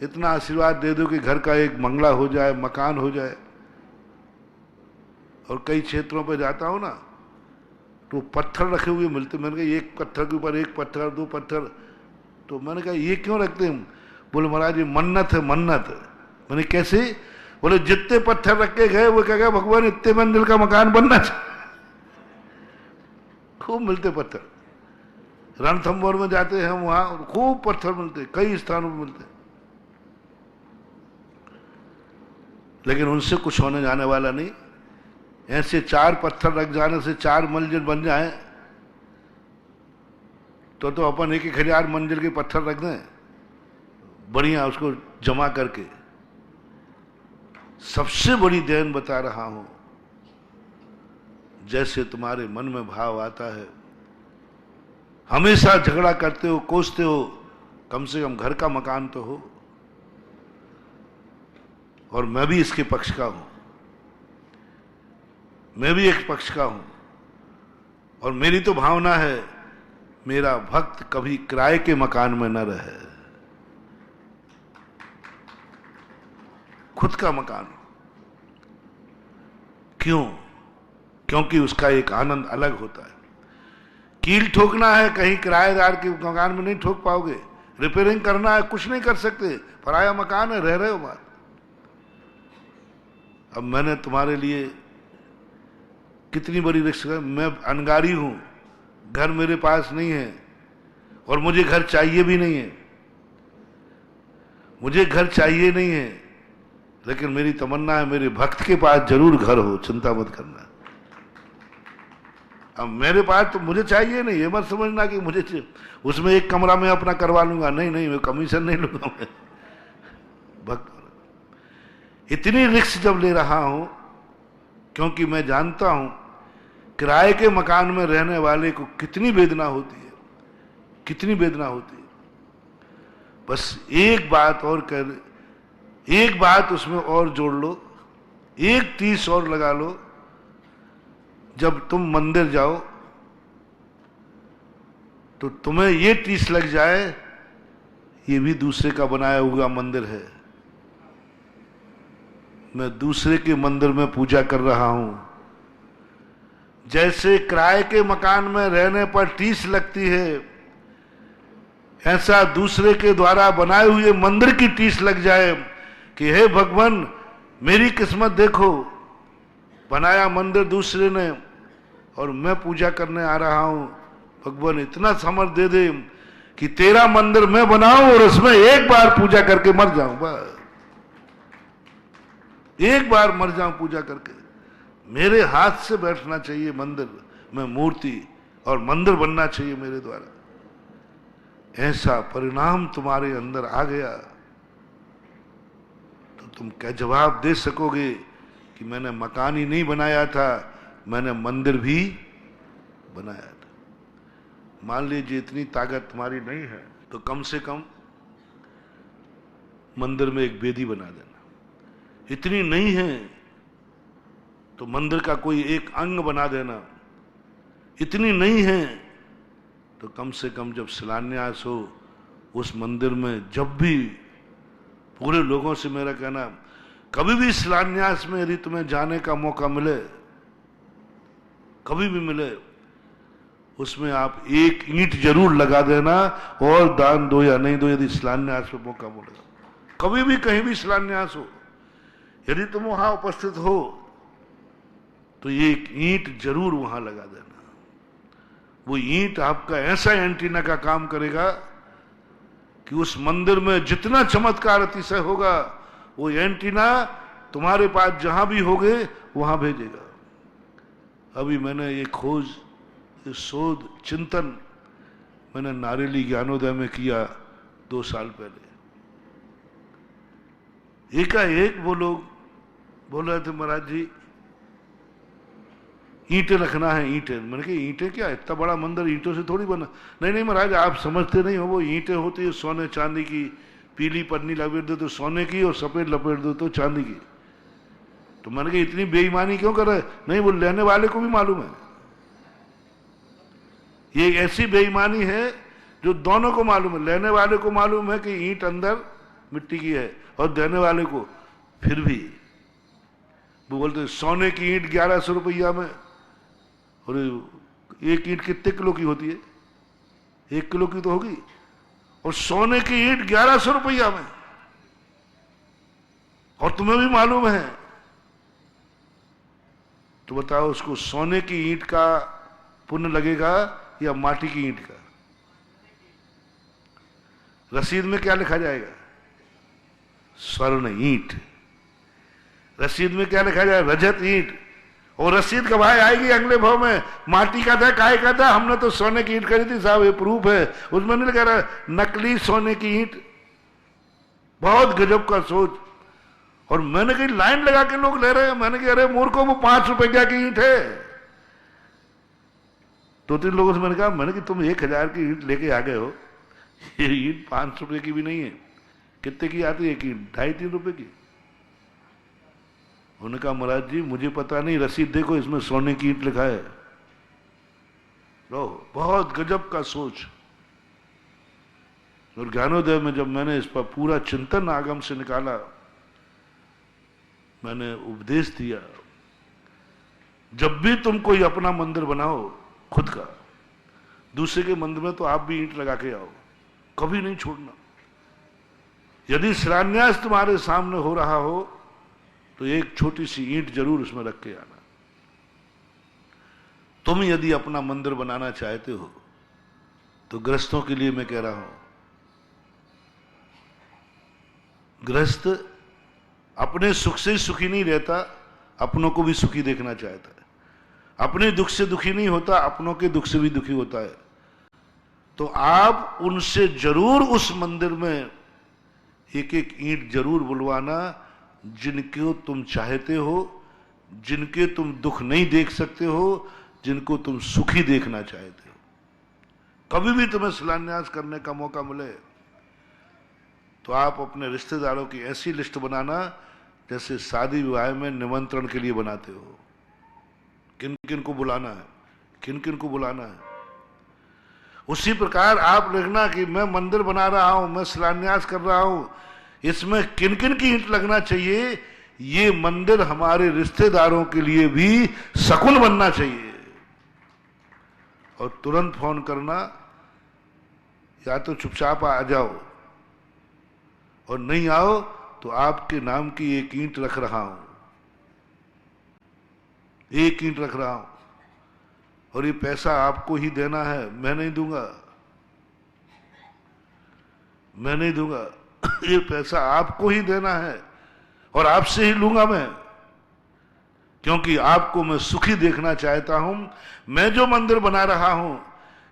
इतना आशीर्वाद दे दो कि घर का एक बंगला हो जाए, मकान हो जाए। और कई क्षेत्रों पर जाता हूं ना, तो पत्थर रखे हुए मिलते। मैंने कहा एक पत्थर के ऊपर एक पत्थर, 2 पत्थर। तो मैंने कहा ये क्यों रखते हैं? बोले महाराज ये मन्नत है, मन्नत। मैंने कैसे? बोले जितने पत्थर रख के गए वो क्या गया, भगवान इतने मंजिल का मकान बनना चाहिए। खूब मिलते पत्थर। रणथंभौर में जाते हैं, वहां खूब पत्थर मिलते, कई स्थानों में मिलते, लेकिन उनसे कुछ होने जाने वाला नहीं। ऐसे 4 पत्थर रख जाने से 4 मंजिल बन जाए तो अपन 1-1 हजार मंजिल के पत्थर रख दें, बढ़िया उसको जमा करके। सबसे बड़ी देन बता रहा हूं, जैसे तुम्हारे मन में भाव आता है, हमेशा झगड़ा करते हो, कोसते हो, कम से कम घर का मकान तो हो। और मैं भी इसके पक्ष का हूं। मैं भी एक पक्ष का हूं, और मेरी तो भावना है मेरा भक्त कभी किराए के मकान में न रहे, खुद का मकान। क्यों? क्योंकि उसका एक आनंद अलग होता है। कील ठोकना है कहीं किराएदार के मकान में नहीं ठोक पाओगे, रिपेयरिंग करना है कुछ नहीं कर सकते, पराया मकान है, रह रहे हो बात। अब मैंने तुम्हारे लिए कितनी बड़ी रिस्क है, मैं अनगारी हूं, घर मेरे पास नहीं है और मुझे घर चाहिए भी नहीं है, मुझे घर चाहिए नहीं है, लेकिन मेरी तमन्ना है मेरे भक्त के पास जरूर घर हो, चिंता मत करना। अब मेरे पास तो मुझे चाहिए नहीं, ये मत समझना कि मुझे उसमें एक कमरा में अपना करवा लूंगा, नहीं नहीं, मैं कमीशन नहीं लूंगा मैं। भक्त इतनी रिस्क जब ले रहा हूं क्योंकि मैं जानता हूं किराए के मकान में रहने वाले को कितनी वेदना होती है, कितनी वेदना होती है। बस एक बात और कर, एक बात उसमें और जोड़ लो, एक 30 और लगा लो। जब तुम मंदिर जाओ तो तुम्हें ये 30 लग जाए, ये भी दूसरे का बनाया हुआ मंदिर है, मैं दूसरे के मंदिर में पूजा कर रहा हूं। जैसे किराए के मकान में रहने पर 30 लगती है, ऐसा दूसरे के द्वारा बनाए हुए मंदिर की 30 लग जाए कि हे भगवान मेरी किस्मत देखो, बनाया मंदिर दूसरे ने और मैं पूजा करने आ रहा हूं, भगवान इतना समर्थ दे दे कि तेरा मंदिर मैं बनाऊं और उसमें एक बार पूजा करके मर जाऊं, बस एक बार मर जाऊं पूजा करके। मेरे हाथ से बैठना चाहिए मंदिर में मूर्ति और मंदिर बनना चाहिए मेरे द्वारा। ऐसा परिणाम तुम्हारे अंदर आ गया तो तुम क्या जवाब दे सकोगे कि मैंने मकान ही नहीं बनाया था, मैंने मंदिर भी बनाया था। मान लीजिए इतनी ताकत तुम्हारी नहीं है तो कम से कम मंदिर में एक वेदी बना देना। इतनी नहीं है तो मंदिर का कोई एक अंग बना देना। इतनी नहीं है तो कम से कम जब शिलान्यास हो उस मंदिर में, जब भी पूरे लोगों से मेरा कहना, कभी भी शिलान्यास में यदि तुम्हें जाने का मौका मिले, कभी भी मिले, उसमें आप एक ईंट जरूर लगा देना और दान दो या नहीं दो, यदि शिलान्यास में मौका मिलेगा। कभी भी कहीं भी शिलान्यास हो, यदि तुम वहां उपस्थित हो तो एक ईंट जरूर वहां लगा देना। वो ईंट आपका ऐसा एंटीना का काम करेगा कि उस मंदिर में जितना चमत्कार अतिशय होगा वो एंटीना तुम्हारे पास जहां भी होगे वहां भेजेगा। अभी मैंने ये खोज, ये शोध, चिंतन मैंने नारेली ज्ञानोदय में किया 2 साल पहले। एकाएक वो लोग बोल रहे थे, महाराज जी ईंटें रखना है, ईंटें। मैंने कहा ईंटें क्या, इतना बड़ा मंदिर ईंटों से थोड़ी बना। नहीं नहीं महाराज आप समझते नहीं हो, वो ईंटें होती है सोने चांदी की, पीली पन्नी लपेट दो तो सोने की और सफेद लपेट दो तो चांदी की। तो मैंने कहा इतनी बेईमानी क्यों कर रहे? नहीं, वो लेने वाले को भी मालूम है। ये ऐसी बेईमानी है जो दोनों को मालूम है। लेने वाले को मालूम है कि ईंट अंदर मिट्टी की है और देने वाले को, फिर भी वो बोलते सोने की ईंट 1100 रुपया में। और एक ईंट कितने किलो की होती है? 1 किलो की तो होगी। और सोने की ईंट 1100 रुपया में, और तुम्हें भी मालूम है, तो बताओ उसको सोने की ईंट का पुण्य लगेगा या माटी की ईंट का? रसीद में क्या लिखा जाएगा? स्वर्ण ईंट। रसीद में क्या लिखा जाएगा? रजत ईंट। और रसीद कब आएगी? अगले भाव में। माटी का था, काय का था, हमने तो सोने की ईंट खरीदी साहब, ये प्रूफ है। उसमें नहीं लिखा रहा नकली सोने की ईंट। बहुत गजब का सोच। और मैंने कही लाइन लगा के लोग ले रहे हैं। मैंने कहा अरे मूर्खों, वो 5 रुपया की ईंट है। 2-3 लोगों से मैंने कि तुम 1000 की ईंट लेके आ गए हो, ये ईंट 5 रुपए की भी नहीं है। कितने की आती है? एक ईंट 2.5-3 रुपए की। उन्होंने कहा महाराज जी मुझे पता नहीं, रसीद देखो इसमें सोने की ईंट लिखा है। लो, बहुत गजब का सोच। और ज्ञानोदय में जब मैंने इस पर पूरा चिंतन आगम से निकाला, मैंने उपदेश दिया, जब भी तुम कोई अपना मंदिर बनाओ खुद का, दूसरे के मंदिर में तो आप भी ईंट लगा के आओ, कभी नहीं छोड़ना। यदि शिलान्यास तुम्हारे सामने हो रहा हो तो एक छोटी सी ईंट जरूर उसमें रख के आना। तुम यदि अपना मंदिर बनाना चाहते हो तो गृहस्थों के लिए मैं कह रहा हूं, गृहस्थ अपने सुख से सुखी नहीं रहता, अपनों को भी सुखी देखना चाहता है। अपने दुख से दुखी नहीं होता, अपनों के दुख से भी दुखी होता है। तो आप उनसे जरूर उस मंदिर में एक एक ईंट जरूर बुलवाना जिनको तुम चाहते हो, जिनके तुम दुख नहीं देख सकते हो, जिनको तुम सुखी देखना चाहते हो। कभी भी तुम्हें शिलान्यास करने का मौका मिले तो आप अपने रिश्तेदारों की ऐसी लिस्ट बनाना जैसे शादी विवाह में निमंत्रण के लिए बनाते हो। किन किन को बुलाना है, किन किन को बुलाना है। उसी प्रकार आप लिखना कि मैं मंदिर बना रहा हूं, मैं शिलान्यास कर रहा हूं, इसमें किन किन की ईंट लगना चाहिए। ये मंदिर हमारे रिश्तेदारों के लिए भी शकुन बनना चाहिए। और तुरंत फोन करना, या तो चुपचाप आ जाओ और नहीं आओ तो आपके नाम की एक ईंट रख रहा हूं, एक ईंट रख रहा हूं, और ये पैसा आपको ही देना है, मैं नहीं दूंगा, मैं नहीं दूंगा। ये पैसा आपको ही देना है और आपसे ही लूंगा मैं, क्योंकि आपको मैं सुखी देखना चाहता हूं। मैं जो मंदिर बना रहा हूं,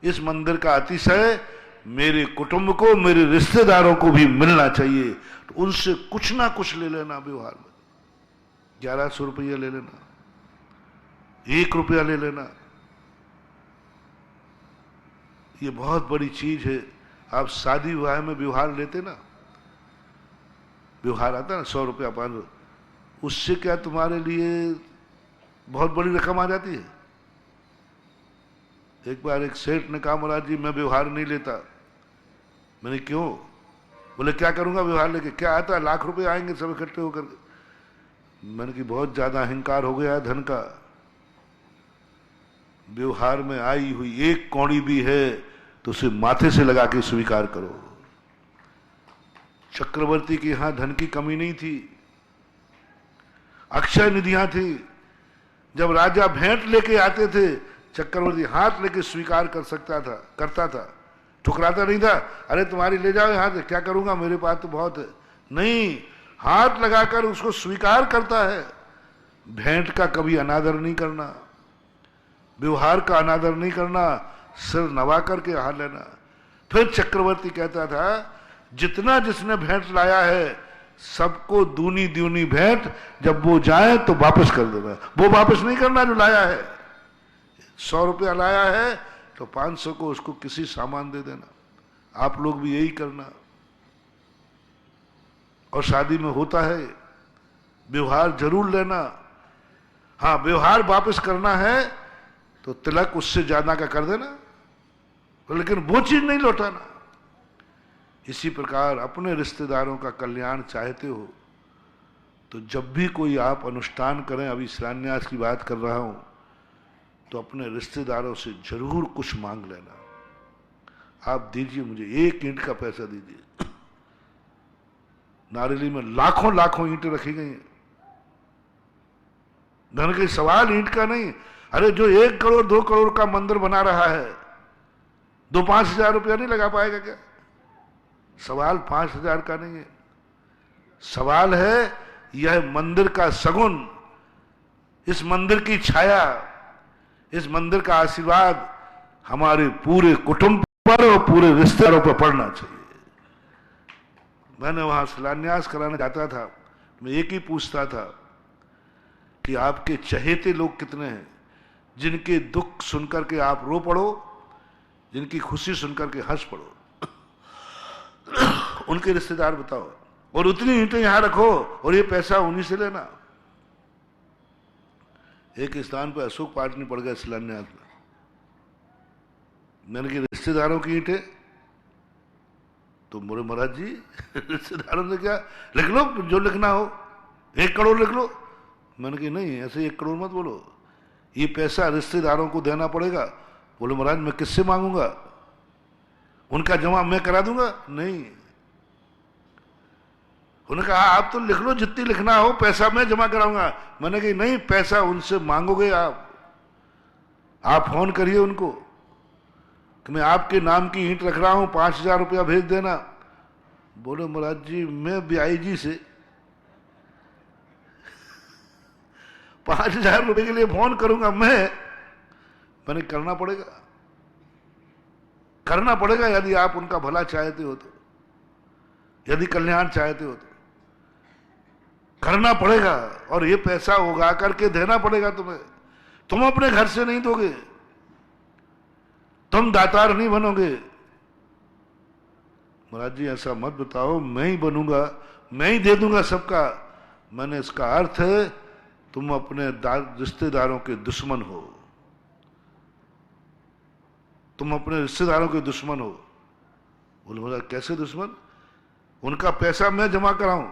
इस मंदिर का अतिशय मेरे कुटुंब को, मेरे रिश्तेदारों को भी मिलना चाहिए। तो उनसे कुछ ना कुछ ले लेना व्यवहार में। 1100 रुपया ले लेना, 1 रुपया ले लेना, ये बहुत बड़ी चीज है। आप शादी विवाह में व्यवहार लेते ना, व्यवहार आता ना 100 रुपया 500, उससे क्या तुम्हारे लिए बहुत बड़ी रकम आ जाती है। एक बार एक सेठ ने कहा महाराज जी मैं व्यवहार नहीं लेता। मैंने क्यों? बोले क्या करूंगा व्यवहार लेके, क्या आता है, लाख रुपए आएंगे सब इकट्ठे होकर। मैंने कि बहुत ज्यादा अहंकार हो गया धन का। व्यवहार में आई हुई एक कौड़ी भी है तो उसे माथे से लगा के स्वीकार करो। चक्रवर्ती के यहां धन की कमी नहीं थी, अक्षय निधियां थी। जब राजा भेंट लेके आते थे, चक्रवर्ती हाथ लेके स्वीकार कर सकता था, करता था, ठुकराता नहीं था। अरे तुम्हारी ले जाओ हाथ, क्या करूंगा, मेरे पास तो बहुत है। नहीं, हाथ लगाकर उसको स्वीकार करता है। भेंट का कभी अनादर नहीं करना, व्यवहार का अनादर नहीं करना, सिर नवा करके हाथ लेना। फिर चक्रवर्ती कहता था जितना जिसने भेंट लाया है सबको दूनी दूनी भेंट, जब वो जाए तो वापस कर देना। वो वापस नहीं करना जो लाया है। 100 रुपया लाया है तो 500 को उसको किसी सामान दे देना। आप लोग भी यही करना। और शादी में होता है, व्यवहार जरूर लेना। हाँ, व्यवहार वापस करना है तो तिलक उससे ज्यादा का कर देना, लेकिन वो चीज नहीं लौटाना। इसी प्रकार अपने रिश्तेदारों का कल्याण चाहते हो तो जब भी कोई आप अनुष्ठान करें, अभी शिलान्यास की बात कर रहा हूं, तो अपने रिश्तेदारों से जरूर कुछ मांग लेना। आप दीजिए, मुझे 1 ईंट का पैसा दीजिए। नारेली में लाखों लाखों ईंटें रखी गई हैं। धन के सवाल ईंट का नहीं। अरे जो 1 करोड़ 2 करोड़ का मंदिर बना रहा है, 2-5 हजार रुपया नहीं लगा पाएगा क्या? सवाल 5 हजार का नहीं है। सवाल है यह मंदिर का सगुन, इस मंदिर की छाया, इस मंदिर का आशीर्वाद हमारे पूरे कुटुंब पर और पूरे रिश्तेदारों पर पड़ना चाहिए। मैंने वहां शिलान्यास कराना चाहता था, मैं एक ही पूछता था कि आपके चहेते लोग कितने हैं, जिनके दुख सुनकर के आप रो पड़ो, जिनकी खुशी सुनकर के हंस पड़ो। उनके रिश्तेदार बताओ, और उतनी ईंटें यहां रखो और ये पैसा उन्हीं से लेना। एक स्थान पे अशोक पाटनी पड़ गया शिलान्यास में। मैंने कहा रिश्तेदारों की ईंटें, तो बोले महाराज जी रिश्तेदारों ने क्या, लिख लो जो लिखना हो, 1 करोड़ लिख लो। मैंने कहा नहीं, ऐसे 1 करोड़ मत बोलो, ये पैसा रिश्तेदारों को देना पड़ेगा। बोले महाराज मैं किससे मांगूंगा, उनका जमा मैं करा दूंगा? नहीं। उन्होंने कहा आप तो लिख लो जितनी लिखना हो, पैसा मैं जमा कराऊंगा। मैंने कहा नहीं, पैसा उनसे मांगोगे आप फोन करिए उनको कि मैं आपके नाम की ईंट रख रहा हूं, 5,000 रुपया भेज देना। बोले महाराज जी मैं बियाई जी से 5,000 रुपए के लिए फोन करूंगा मैंने करना पड़ेगा यदि आप उनका भला चाहते हो तो, यदि कल्याण चाहते हो तो करना पड़ेगा, और ये पैसा उगा करके देना पड़ेगा तुम्हें। तुम अपने घर से नहीं दोगे, तुम दातार नहीं बनोगे। महाराज जी ऐसा मत बताओ, मैं ही बनूंगा, मैं ही दे दूंगा सबका। मैंने इसका अर्थ है तुम अपने रिश्तेदारों के दुश्मन हो, तुम अपने रिश्तेदारों के दुश्मन हो। बोले महाराज कैसे दुश्मन, उनका पैसा मैं जमा कराऊं,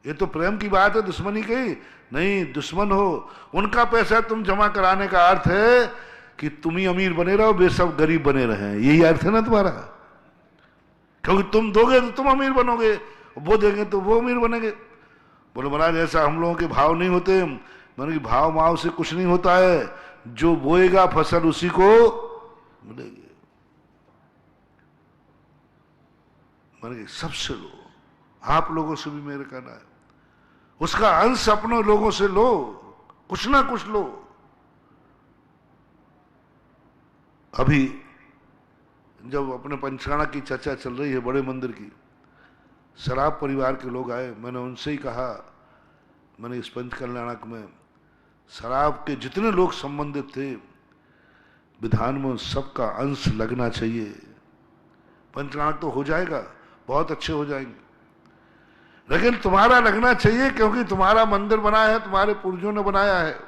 ये तो प्रेम की बात है, दुश्मनी की नहीं। दुश्मन हो, उनका पैसा तुम जमा कराने का अर्थ है कि तुम ही अमीर बने रहो, वे सब गरीब बने रहे, यही अर्थ है ना तुम्हारा। क्योंकि तुम दोगे तो तुम अमीर बनोगे, वो देंगे तो वो अमीर बनेंगे। बोले महाराज ऐसा हम लोगों के भाव नहीं होते। मैंने भाव माव से कुछ नहीं होता है, जो बोएगा फसल उसी को मिलेगी। मैंने सबसे लो, आप लोगों से भी मेरे कहना है, उसका अंश अपने लोगों से लो, कुछ ना कुछ लो। अभी जब अपने पंचकाना की चर्चा चल रही है बड़े मंदिर की, शराब परिवार के लोग आए, मैंने उनसे ही कहा, मैंने इस पंच कल्याणक में शराब के जितने लोग संबंधित थे विधान में सबका अंश लगना चाहिए। पंचकल्याणक तो हो जाएगा, बहुत अच्छे हो जाएंगे, लेकिन तुम्हारा लगना चाहिए, क्योंकि तुम्हारा मंदिर बना है, तुम्हारे पूर्वजों ने बनाया है।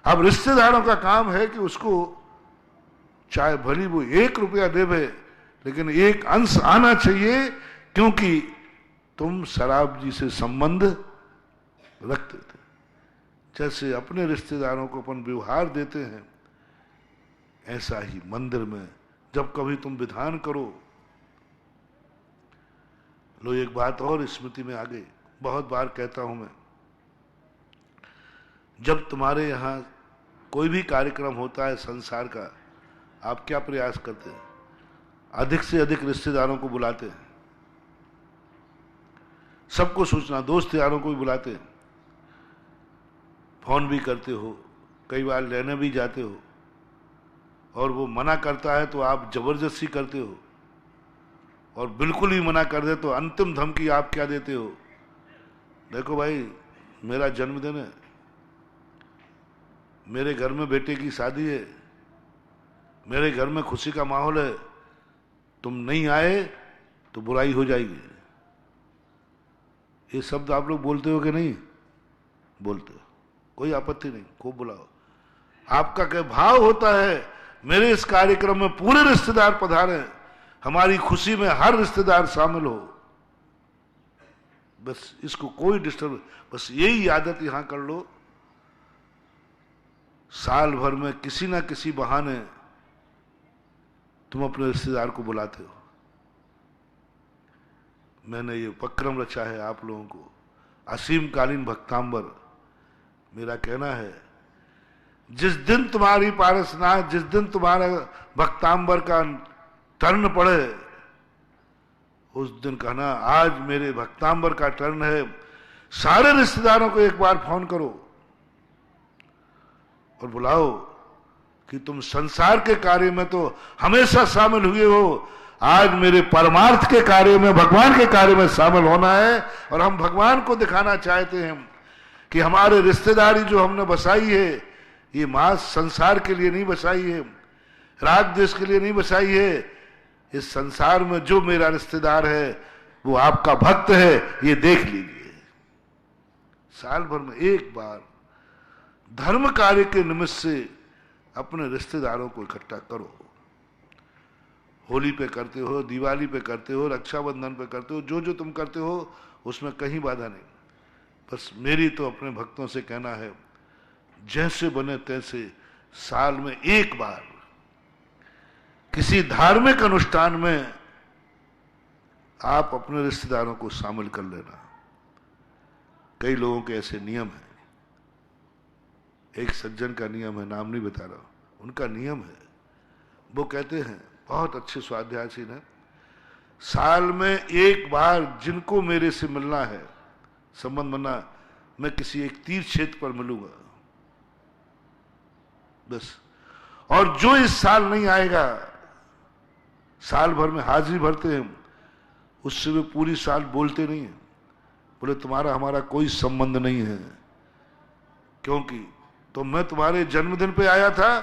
अब रिश्तेदारों का काम है कि उसको चाहे भली वो 1 रुपया देवे, लेकिन एक अंश आना चाहिए, क्योंकि तुम शराब जी से संबंध रखते थे। जैसे अपने रिश्तेदारों को अपन व्यवहार देते हैं, ऐसा ही मंदिर में जब कभी तुम विधान करो। लो एक बात और स्मृति में आ गई, बहुत बार कहता हूं मैं, जब तुम्हारे यहां कोई भी कार्यक्रम होता है संसार का, आप क्या प्रयास करते हैं? अधिक से अधिक रिश्तेदारों को बुलाते हैं, सबको सूचना, दोस्त यारों को भी बुलाते हैं, फोन भी करते हो, कई बार लेने भी जाते हो, और वो मना करता है तो आप जबरदस्ती करते हो, और बिल्कुल ही मना कर दे तो अंतिम धमकी आप क्या देते हो? देखो भाई मेरा जन्मदिन है, मेरे घर में बेटे की शादी है, मेरे घर में खुशी का माहौल है, तुम नहीं आए तो बुराई हो जाएगी। ये शब्द आप लोग बोलते हो कि नहीं बोलते हो? कोई आपत्ति नहीं, खूब बुलाओ। आपका क्या भाव होता है, मेरे इस कार्यक्रम में पूरे रिश्तेदार पधारे, हमारी खुशी में हर रिश्तेदार शामिल हो, बस इसको कोई डिस्टर्ब, बस यही आदत यहां कर लो। साल भर में किसी ना किसी बहाने तुम अपने रिश्तेदार को बुलाते हो। मैंने ये उपक्रम रचा है आप लोगों को, असीम कालीन भक्तांबर। मेरा कहना है, जिस दिन तुम्हारी पारसनाथ, जिस दिन तुम्हारा भक्तांबर का टर्न पड़े, उस दिन कहना आज मेरे भक्तांबर का टर्न है। सारे रिश्तेदारों को एक बार फोन करो और बुलाओ कि तुम संसार के कार्य में तो हमेशा शामिल हुए हो, आज मेरे परमार्थ के कार्य में, भगवान के कार्य में शामिल होना है। और हम भगवान को दिखाना चाहते हैं कि हमारे रिश्तेदारी जो हमने बसाई है, ये मां संसार के लिए नहीं बसाई है, राग देश के लिए नहीं बसाई है। इस संसार में जो मेरा रिश्तेदार है वो आपका भक्त है, ये देख लीजिए। साल भर में एक बार धर्म कार्य के निमित्त से अपने रिश्तेदारों को इकट्ठा करो। होली पे करते हो, दिवाली पे करते हो, रक्षाबंधन पे करते हो, जो जो तुम करते हो उसमें कहीं बाधा नहीं। बस मेरी तो अपने भक्तों से कहना है, जैसे बने तैसे साल में एक बार किसी धार्मिक अनुष्ठान में आप अपने रिश्तेदारों को शामिल कर लेना। कई लोगों के ऐसे नियम हैं। एक सज्जन का नियम है, नाम नहीं बता रहा, उनका नियम है, वो कहते हैं, बहुत अच्छे स्वाध्यायशील हैं, साल में एक बार जिनको मेरे से मिलना है, संबंध बनना, मैं किसी एक तीर्थ क्षेत्र पर मिलूंगा बस। और जो इस साल नहीं आएगा, साल भर में हाजिरी भरते हैं, उससे वे पूरी साल बोलते नहीं हैं, बोले तुम्हारा हमारा कोई संबंध नहीं है, क्योंकि तो मैं तुम्हारे जन्मदिन पे आया था,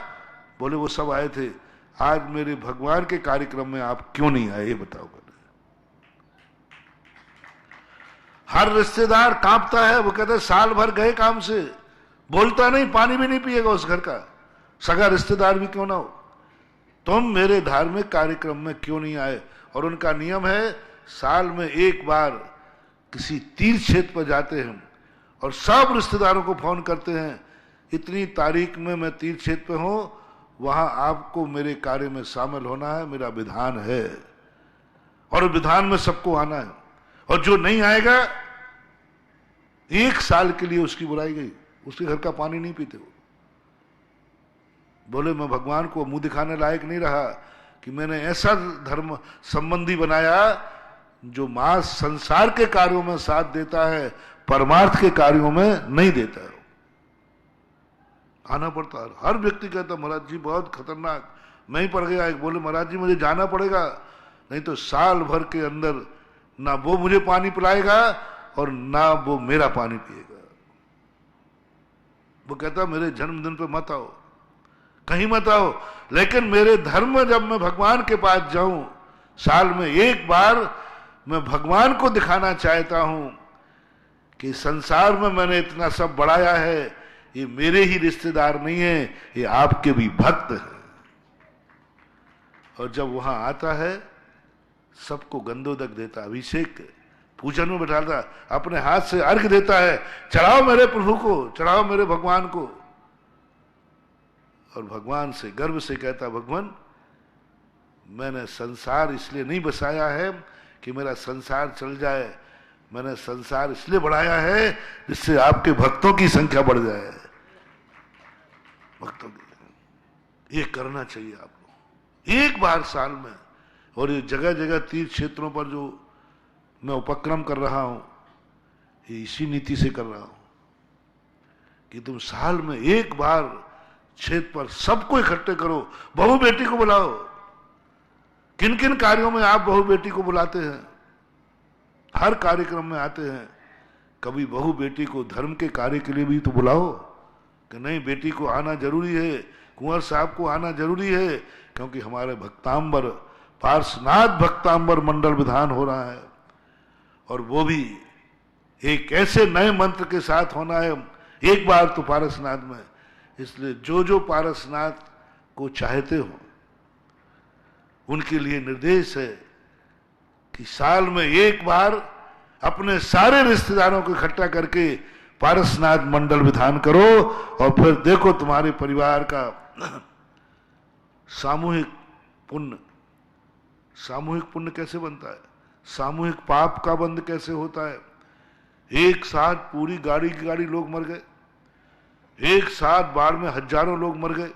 बोले वो सब आए थे, आज मेरे भगवान के कार्यक्रम में आप क्यों नहीं आए, ये बताओ। बोले हर रिश्तेदार कांपता है, वो कहते साल भर गए काम से, बोलता नहीं, पानी भी नहीं पिएगा उस घर का, सगा रिश्तेदार भी क्यों ना हो, तुम मेरे धार्मिक कार्यक्रम में क्यों नहीं आए। और उनका नियम है, साल में एक बार किसी तीर्थ क्षेत्र पर जाते हैं और सब रिश्तेदारों को फोन करते हैं, इतनी तारीख में मैं तीर्थ क्षेत्र पे हूं, वहां आपको मेरे कार्य में शामिल होना है, मेरा विधान है, और विधान में सबको आना है, और जो नहीं आएगा एक साल के लिए उसकी बुराई गई, उसके घर का पानी नहीं पीते वो। बोले मैं भगवान को मुंह दिखाने लायक नहीं रहा कि मैंने ऐसा धर्म संबंधी बनाया जो मां संसार के कार्यों में साथ देता है, परमार्थ के कार्यों में नहीं देता है। आना पड़ता है। हर व्यक्ति कहता महाराज जी बहुत खतरनाक, मैं ही पड़ गया एक, बोले महाराज जी मुझे जाना पड़ेगा, नहीं तो साल भर के अंदर ना वो मुझे पानी पिलाएगा और ना वो मेरा पानी पिएगा। वो कहता मेरे जन्मदिन पे मत आओ, कहीं मत आओ, लेकिन मेरे धर्म में जब मैं भगवान के पास जाऊं, साल में एक बार मैं भगवान को दिखाना चाहता हूं कि संसार में मैंने इतना सब बढ़ाया है, ये मेरे ही रिश्तेदार नहीं है, ये आपके भी भक्त हैं। और जब वहां आता है, सबको गंधोदक देता, अभिषेक पूजन में बैठाता, अपने हाथ से अर्घ देता है, चढ़ाओ मेरे प्रभु को, चढ़ाओ मेरे भगवान को। और भगवान से गर्व से कहता, भगवान मैंने संसार इसलिए नहीं बसाया है कि मेरा संसार चल जाए, मैंने संसार इसलिए बढ़ाया है जिससे आपके भक्तों की संख्या बढ़ जाए। भक्तों की ये करना चाहिए आपको एक बार साल में। और ये जगह जगह तीर्थ क्षेत्रों पर जो मैं उपक्रम कर रहा हूं, ये इसी नीति से कर रहा हूं कि तुम साल में एक बार क्षेत्र पर सबको इकट्ठे करो, बहू बेटी को बुलाओ। किन किन कार्यों में आप बहू बेटी को बुलाते हैं? हर कार्यक्रम में आते हैं, कभी बहू बेटी को धर्म के कार्य के लिए भी तो बुलाओ कि नहीं, बेटी को आना जरूरी है, कुंवर साहब को आना जरूरी है, क्योंकि हमारे भक्तांबर पार्श्वनाथ भक्तांबर मंडल विधान हो रहा है, और वो भी एक ऐसे नए मंत्र के साथ होना है एक बार तो पारसनाथ में। इसलिए जो जो पारसनाथ को चाहते हो उनके लिए निर्देश है कि साल में एक बार अपने सारे रिश्तेदारों को इकट्ठा करके पारसनाथ मंडल विधान करो, और फिर देखो तुम्हारे परिवार का सामूहिक पुण्य। सामूहिक पुण्य कैसे बनता है? सामूहिक पाप का बंध कैसे होता है? एक साथ पूरी गाड़ी की गाड़ी लोग मर गए, एक साथ बाढ़ में हजारों लोग मर गए।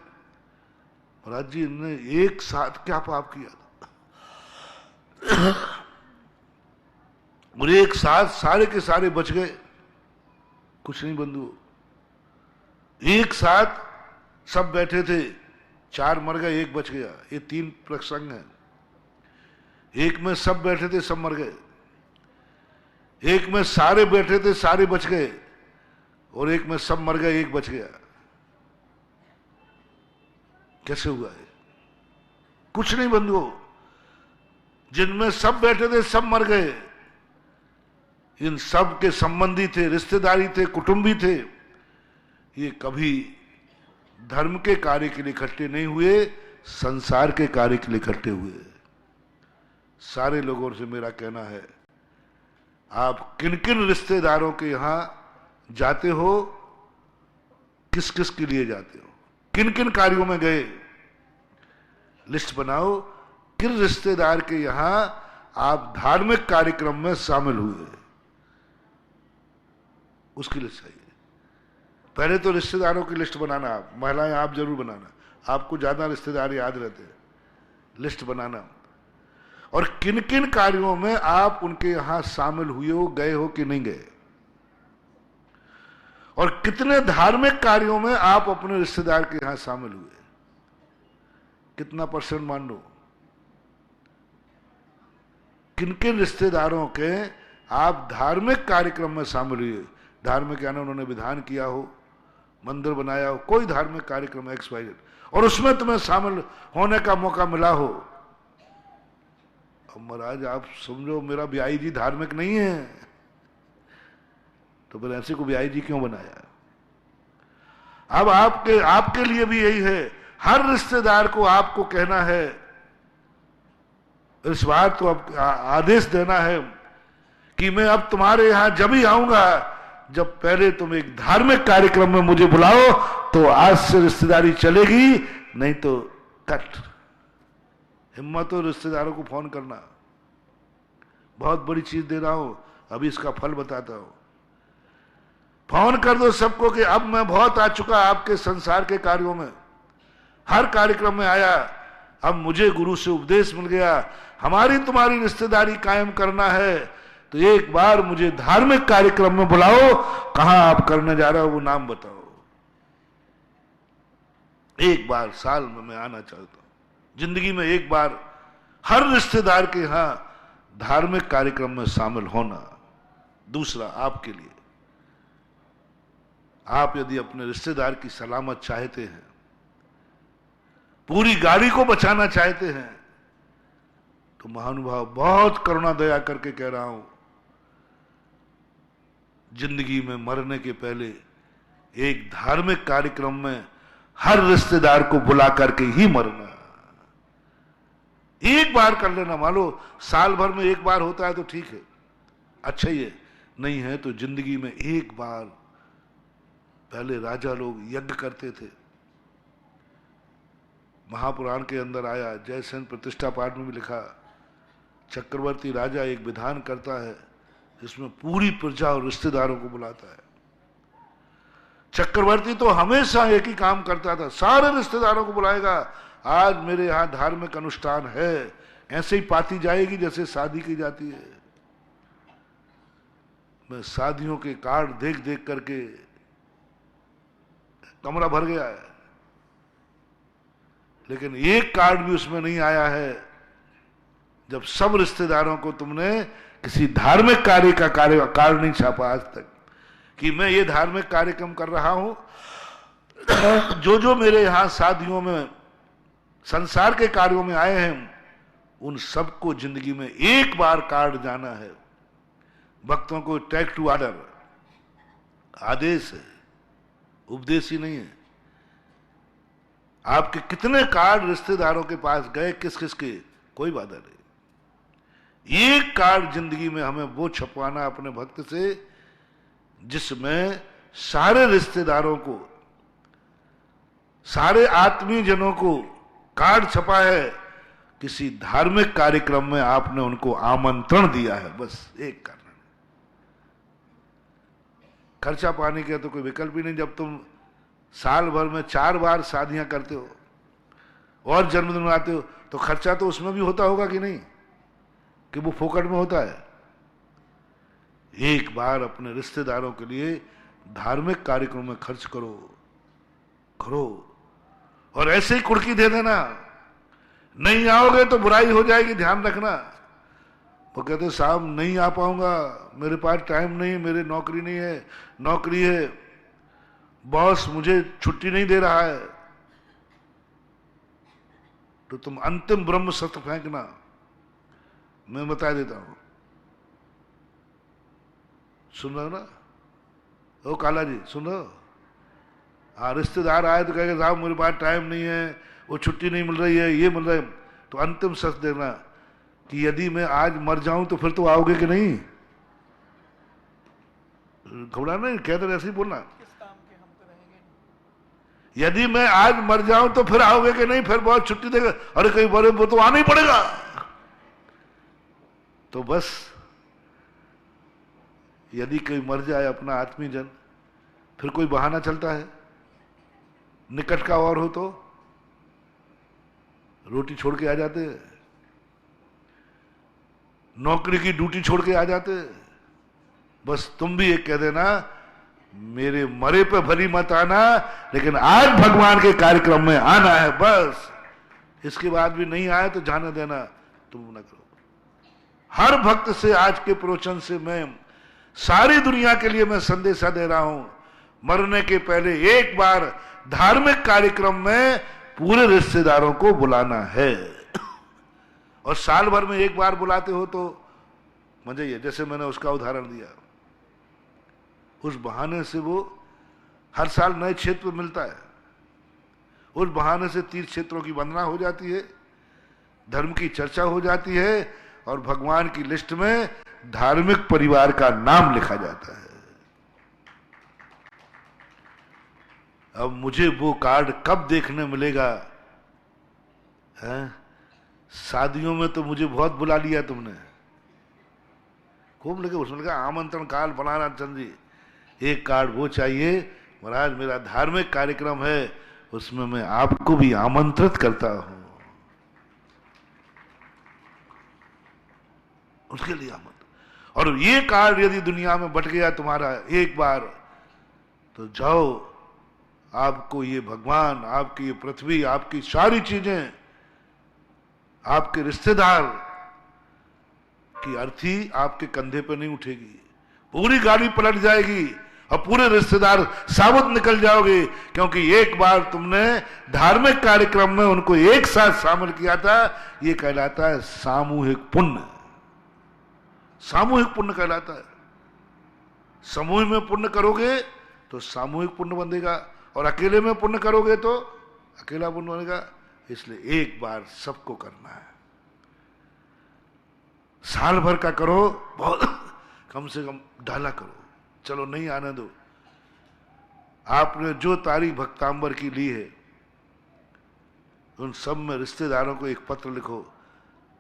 महाराज जी ने एक साथ क्या पाप किया था? और एक साथ सारे के सारे बच गए, कुछ नहीं बंधु। एक साथ सब बैठे थे, 4 मर गए, 1 बच गया। ये 3 प्रसंग है। एक में सब बैठे थे, सब मर गए। एक में सारे बैठे थे, सारे बच गए, और एक में सब मर गए, 1 बच गया। कैसे हुआ है? कुछ नहीं बंधुओं, जिनमें सब बैठे थे सब मर गए। इन सब के संबंधी थे, रिश्तेदारी थे, कुटुंबी थे, ये कभी धर्म के कार्य के लिए इकट्ठे नहीं हुए, संसार के कार्य के लिए इकट्ठे हुए। सारे लोगों से मेरा कहना है, आप किन किन रिश्तेदारों के यहां जाते हो, किस किस के लिए जाते हो, किन किन कार्यों में गए, लिस्ट बनाओ। किन रिश्तेदार के यहां आप धार्मिक कार्यक्रम में शामिल हुए, उसकी लिस्ट चाहिए। पहले तो रिश्तेदारों की लिस्ट बनाना, आप महिलाएं आप जरूर बनाना, आपको ज्यादा रिश्तेदार याद रहते हैं, लिस्ट बनाना। और किन किन कार्यों में आप उनके यहां शामिल हुए हो, गए हो कि नहीं गए, और कितने धार्मिक कार्यों में आप अपने रिश्तेदार के यहां शामिल हुए, कितना % मान लो। किन किन रिश्तेदारों के आप धार्मिक कार्यक्रम में शामिल हुए, धार्मिक यानी उन्होंने विधान किया हो, मंदिर बनाया हो, कोई धार्मिक कार्यक्रम XYZ, और उसमें तुम्हें शामिल होने का मौका मिला हो। अब महाराज आप समझो मेरा ब्याई जी धार्मिक नहीं है, तो फिर ऐसे को ब्याई जी क्यों बनाया? अब आपके लिए भी यही है, हर रिश्तेदार को आपको कहना है, इस बार तो अब आदेश देना है कि मैं अब तुम्हारे यहां जब ही आऊंगा जब पहले तुम एक धार्मिक कार्यक्रम में मुझे बुलाओ, तो आज से रिश्तेदारी चलेगी, नहीं तो कट। हिम्मत हो रिश्तेदारों को फोन करना, बहुत बड़ी चीज दे रहा हूं, अभी इसका फल बताता हूं। फोन कर दो सबको कि अब मैं बहुत आ चुका आपके संसार के कार्यों में, हर कार्यक्रम में आया, अब मुझे गुरु से उपदेश मिल गया, हमारी तुम्हारी रिश्तेदारी कायम करना है, तो एक बार मुझे धार्मिक कार्यक्रम में बुलाओ, कहां आप करने जा रहे हो वो नाम बताओ। एक बार साल में मैं आना चाहता हूं, जिंदगी में एक बार हर रिश्तेदार के यहां धार्मिक कार्यक्रम में शामिल होना। दूसरा, आपके लिए, आप यदि अपने रिश्तेदार की सलामत चाहते हैं, पूरी गाड़ी को बचाना चाहते हैं, तो महानुभाव बहुत करुणा दया करके कह रहा हूं, जिंदगी में मरने के पहले एक धार्मिक कार्यक्रम में हर रिश्तेदार को बुला करके ही मरना। एक बार कर लेना, मान लो साल भर में एक बार होता है तो ठीक है, अच्छा ही है, नहीं है तो जिंदगी में एक बार। पहले राजा लोग यज्ञ करते थे, महापुराण के अंदर आया, जयसेन प्रतिष्ठा पाठ में भी लिखा, चक्रवर्ती राजा एक विधान करता है जिसमें पूरी प्रजा और रिश्तेदारों को बुलाता है। चक्रवर्ती तो हमेशा एक ही काम करता था, सारे रिश्तेदारों को बुलाएगा, आज मेरे यहां धार्मिक अनुष्ठान है, ऐसे ही पाती जाएगी जैसे शादी की जाती है। मैं शादियों के कार्ड देख देख करके कमरा भर गया है, लेकिन एक कार्ड भी उसमें नहीं आया है जब सब रिश्तेदारों को तुमने किसी धार्मिक कार्य का कार्ड नहीं छापा आज तक कि मैं ये धार्मिक कार्यक्रम कर रहा हूं। जो मेरे यहां शादियों में, संसार के कार्यों में आए हैं, उन सबको जिंदगी में एक बार कार्ड जाना है। भक्तों को टेक टू ऑर्डर, आदेश है, उपदेश ही नहीं है। आपके कितने कार्ड रिश्तेदारों के पास गए, किस किस के, कोई बाधा नहीं। एक कार्ड जिंदगी में हमें वो छपवाना अपने भक्त से जिसमें सारे रिश्तेदारों को, सारे आत्मीय जनों को कार्ड छपा है, किसी धार्मिक कार्यक्रम में आपने उनको आमंत्रण दिया है, बस एक कारण। खर्चा पानी का तो कोई विकल्प ही नहीं। जब तुम साल भर में 4 बार शादियां करते हो और जन्मदिन मनाते हो, तो खर्चा तो उसमें भी होता होगा कि नहीं, कि वो फोकट में होता है। एक बार अपने रिश्तेदारों के लिए धार्मिक कार्यक्रम में खर्च करो, और ऐसे ही कुड़की दे देना, नहीं आओगे तो बुराई हो जाएगी, ध्यान रखना। वो कहते साहब नहीं आ पाऊंगा, मेरे पास टाइम नहीं, मेरी नौकरी नहीं है, नौकरी है, बॉस मुझे छुट्टी नहीं दे रहा है, तो तुम अंतिम ब्रह्म सत्य फेंकना। मैं बता देता हूं, सुन रहे हो ना? ओ काला जी सुन रहे हो? हाँ, रिश्तेदार आए तो कहेगा साहब मेरे पास टाइम नहीं है, वो छुट्टी नहीं मिल रही है, ये मिल रहा है, तो अंतिम सच देना कि यदि मैं आज मर जाऊं तो फिर तो आओगे कि नहीं? घबराना नहीं, कहते ऐसे ही बोलना, यदि मैं आज मर जाऊं तो फिर आओगे कि नहीं? फिर बहुत छुट्टी देगा, अरे कहीं बोले वो तो आना ही पड़ेगा। तो बस यदि कोई मर जाए अपना आत्मीजन, फिर कोई बहाना चलता है, निकट का और हो तो रोटी छोड़ के आ जाते, नौकरी की ड्यूटी छोड़ के आ जाते। बस तुम भी एक कह देना, मेरे मरे पे भली मत आना, लेकिन आज भगवान के कार्यक्रम में आना है, बस। इसके बाद भी नहीं आए तो जाने देना, तुम न करो। हर भक्त से आज के प्रवचन से मैं सारी दुनिया के लिए मैं संदेशा दे रहा हूं, मरने के पहले एक बार धार्मिक कार्यक्रम में पूरे रिश्तेदारों को बुलाना है। और साल भर में एक बार बुलाते हो तो मजा ही है। जैसे मैंने उसका उदाहरण दिया, उस बहाने से वो हर साल नए क्षेत्र मिलता है, उस बहाने से तीर्थ क्षेत्रों की वंदना हो जाती है, धर्म की चर्चा हो जाती है, और भगवान की लिस्ट में धार्मिक परिवार का नाम लिखा जाता है। अब मुझे वो कार्ड कब देखने मिलेगा? शादियों में तो मुझे बहुत बुला लिया तुमने, खूब लगे, उसमें लगा आमंत्रण कार्ड बनाना चंद जी, एक कार्ड वो चाहिए, महाराज मेरा धार्मिक कार्यक्रम है, उसमें मैं आपको भी आमंत्रित करता हूं, उसके लिए आमंत्रण। और ये कार्ड यदि दुनिया में बट गया तुम्हारा एक बार, तो जाओ, आपको ये भगवान, आपकी ये पृथ्वी, आपकी सारी चीजें, आपके रिश्तेदार की अर्थी आपके कंधे पर नहीं उठेगी, पूरी गाड़ी पलट जाएगी और पूरे रिश्तेदार साबुत निकल जाओगे, क्योंकि एक बार तुमने धार्मिक कार्यक्रम में उनको एक साथ शामिल किया था। ये कहलाता है सामूहिक पुण्य, सामूहिक पुण्य कहलाता है। समूह में पुण्य करोगे तो सामूहिक पुण्य बनेगा, और अकेले में पुण्य करोगे तो अकेला पुण्य बनेगा। इसलिए एक बार सबको करना है, साल भर का करो, बहुत कम से कम ढाला करो, चलो नहीं आने दो। आपने जो तारीख भक्तांबर की ली है, उन सब में रिश्तेदारों को एक पत्र लिखो,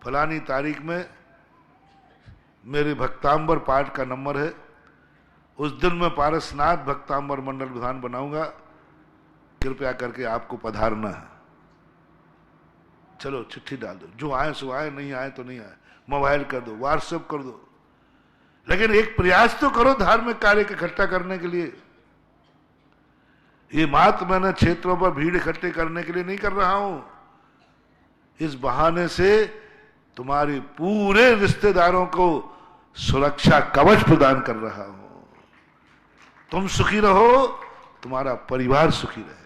फलानी तारीख में मेरे भक्तांबर पाठ का नंबर है, उस दिन मैं पारसनाथ भक्तांबर मंडल विधान बनाऊंगा, कृपया करके आपको पधारना है। चलो चिट्ठी डाल दो, जो आए सो आए, नहीं आए तो नहीं आए, मोबाइल कर दो, व्हाट्सएप कर दो, लेकिन एक प्रयास तो करो धार्मिक कार्य इकट्ठा करने के लिए। ये बात मैंने क्षेत्रों पर भीड़ इकट्ठे करने के लिए नहीं कर रहा हूं, इस बहाने से तुम्हारे पूरे रिश्तेदारों को सुरक्षा कवच प्रदान कर रहा हूं। तुम सुखी रहो, तुम्हारा परिवार सुखी रहे,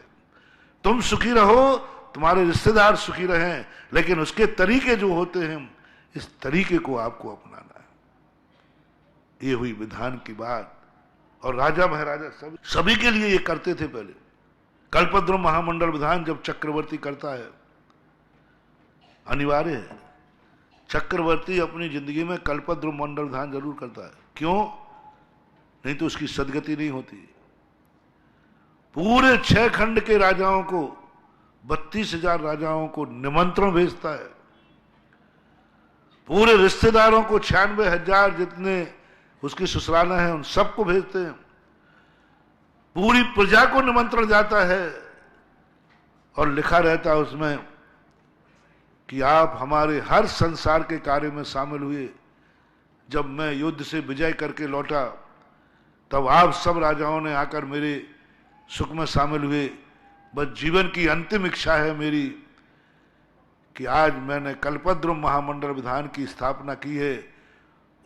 तुम सुखी रहो, तुम्हारे रिश्तेदार सुखी रहें, लेकिन उसके तरीके जो होते हैं, इस तरीके को आपको अपनाना है। ये हुई विधान की बात। और राजा महाराजा सभी के लिए ये करते थे पहले। कल्पद्रुम महामंडल विधान जब चक्रवर्ती करता है, अनिवार्य है, चक्रवर्ती अपनी जिंदगी में कल्पद्रुम मंडल विधान जरूर करता है। क्यों? नहीं तो उसकी सदगति नहीं होती। पूरे 6 खंड के राजाओं को, 32,000 राजाओं को निमंत्रण भेजता है, पूरे रिश्तेदारों को 96,000 जितने उसकी ससुरालें हैं उन सबको भेजते हैं, पूरी प्रजा को निमंत्रण जाता है, और लिखा रहता है उसमें कि आप हमारे हर संसार के कार्य में शामिल हुए। जब मैं युद्ध से विजय करके लौटा तब आप सब राजाओं ने आकर मेरे सुख में शामिल हुए। बस जीवन की अंतिम इच्छा है मेरी कि आज मैंने कल्पद्रुम महामंडल विधान की स्थापना की है,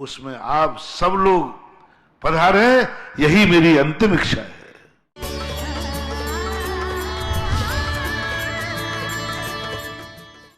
उसमें आप सब लोग पधारें, यही मेरी अंतिम इच्छा है।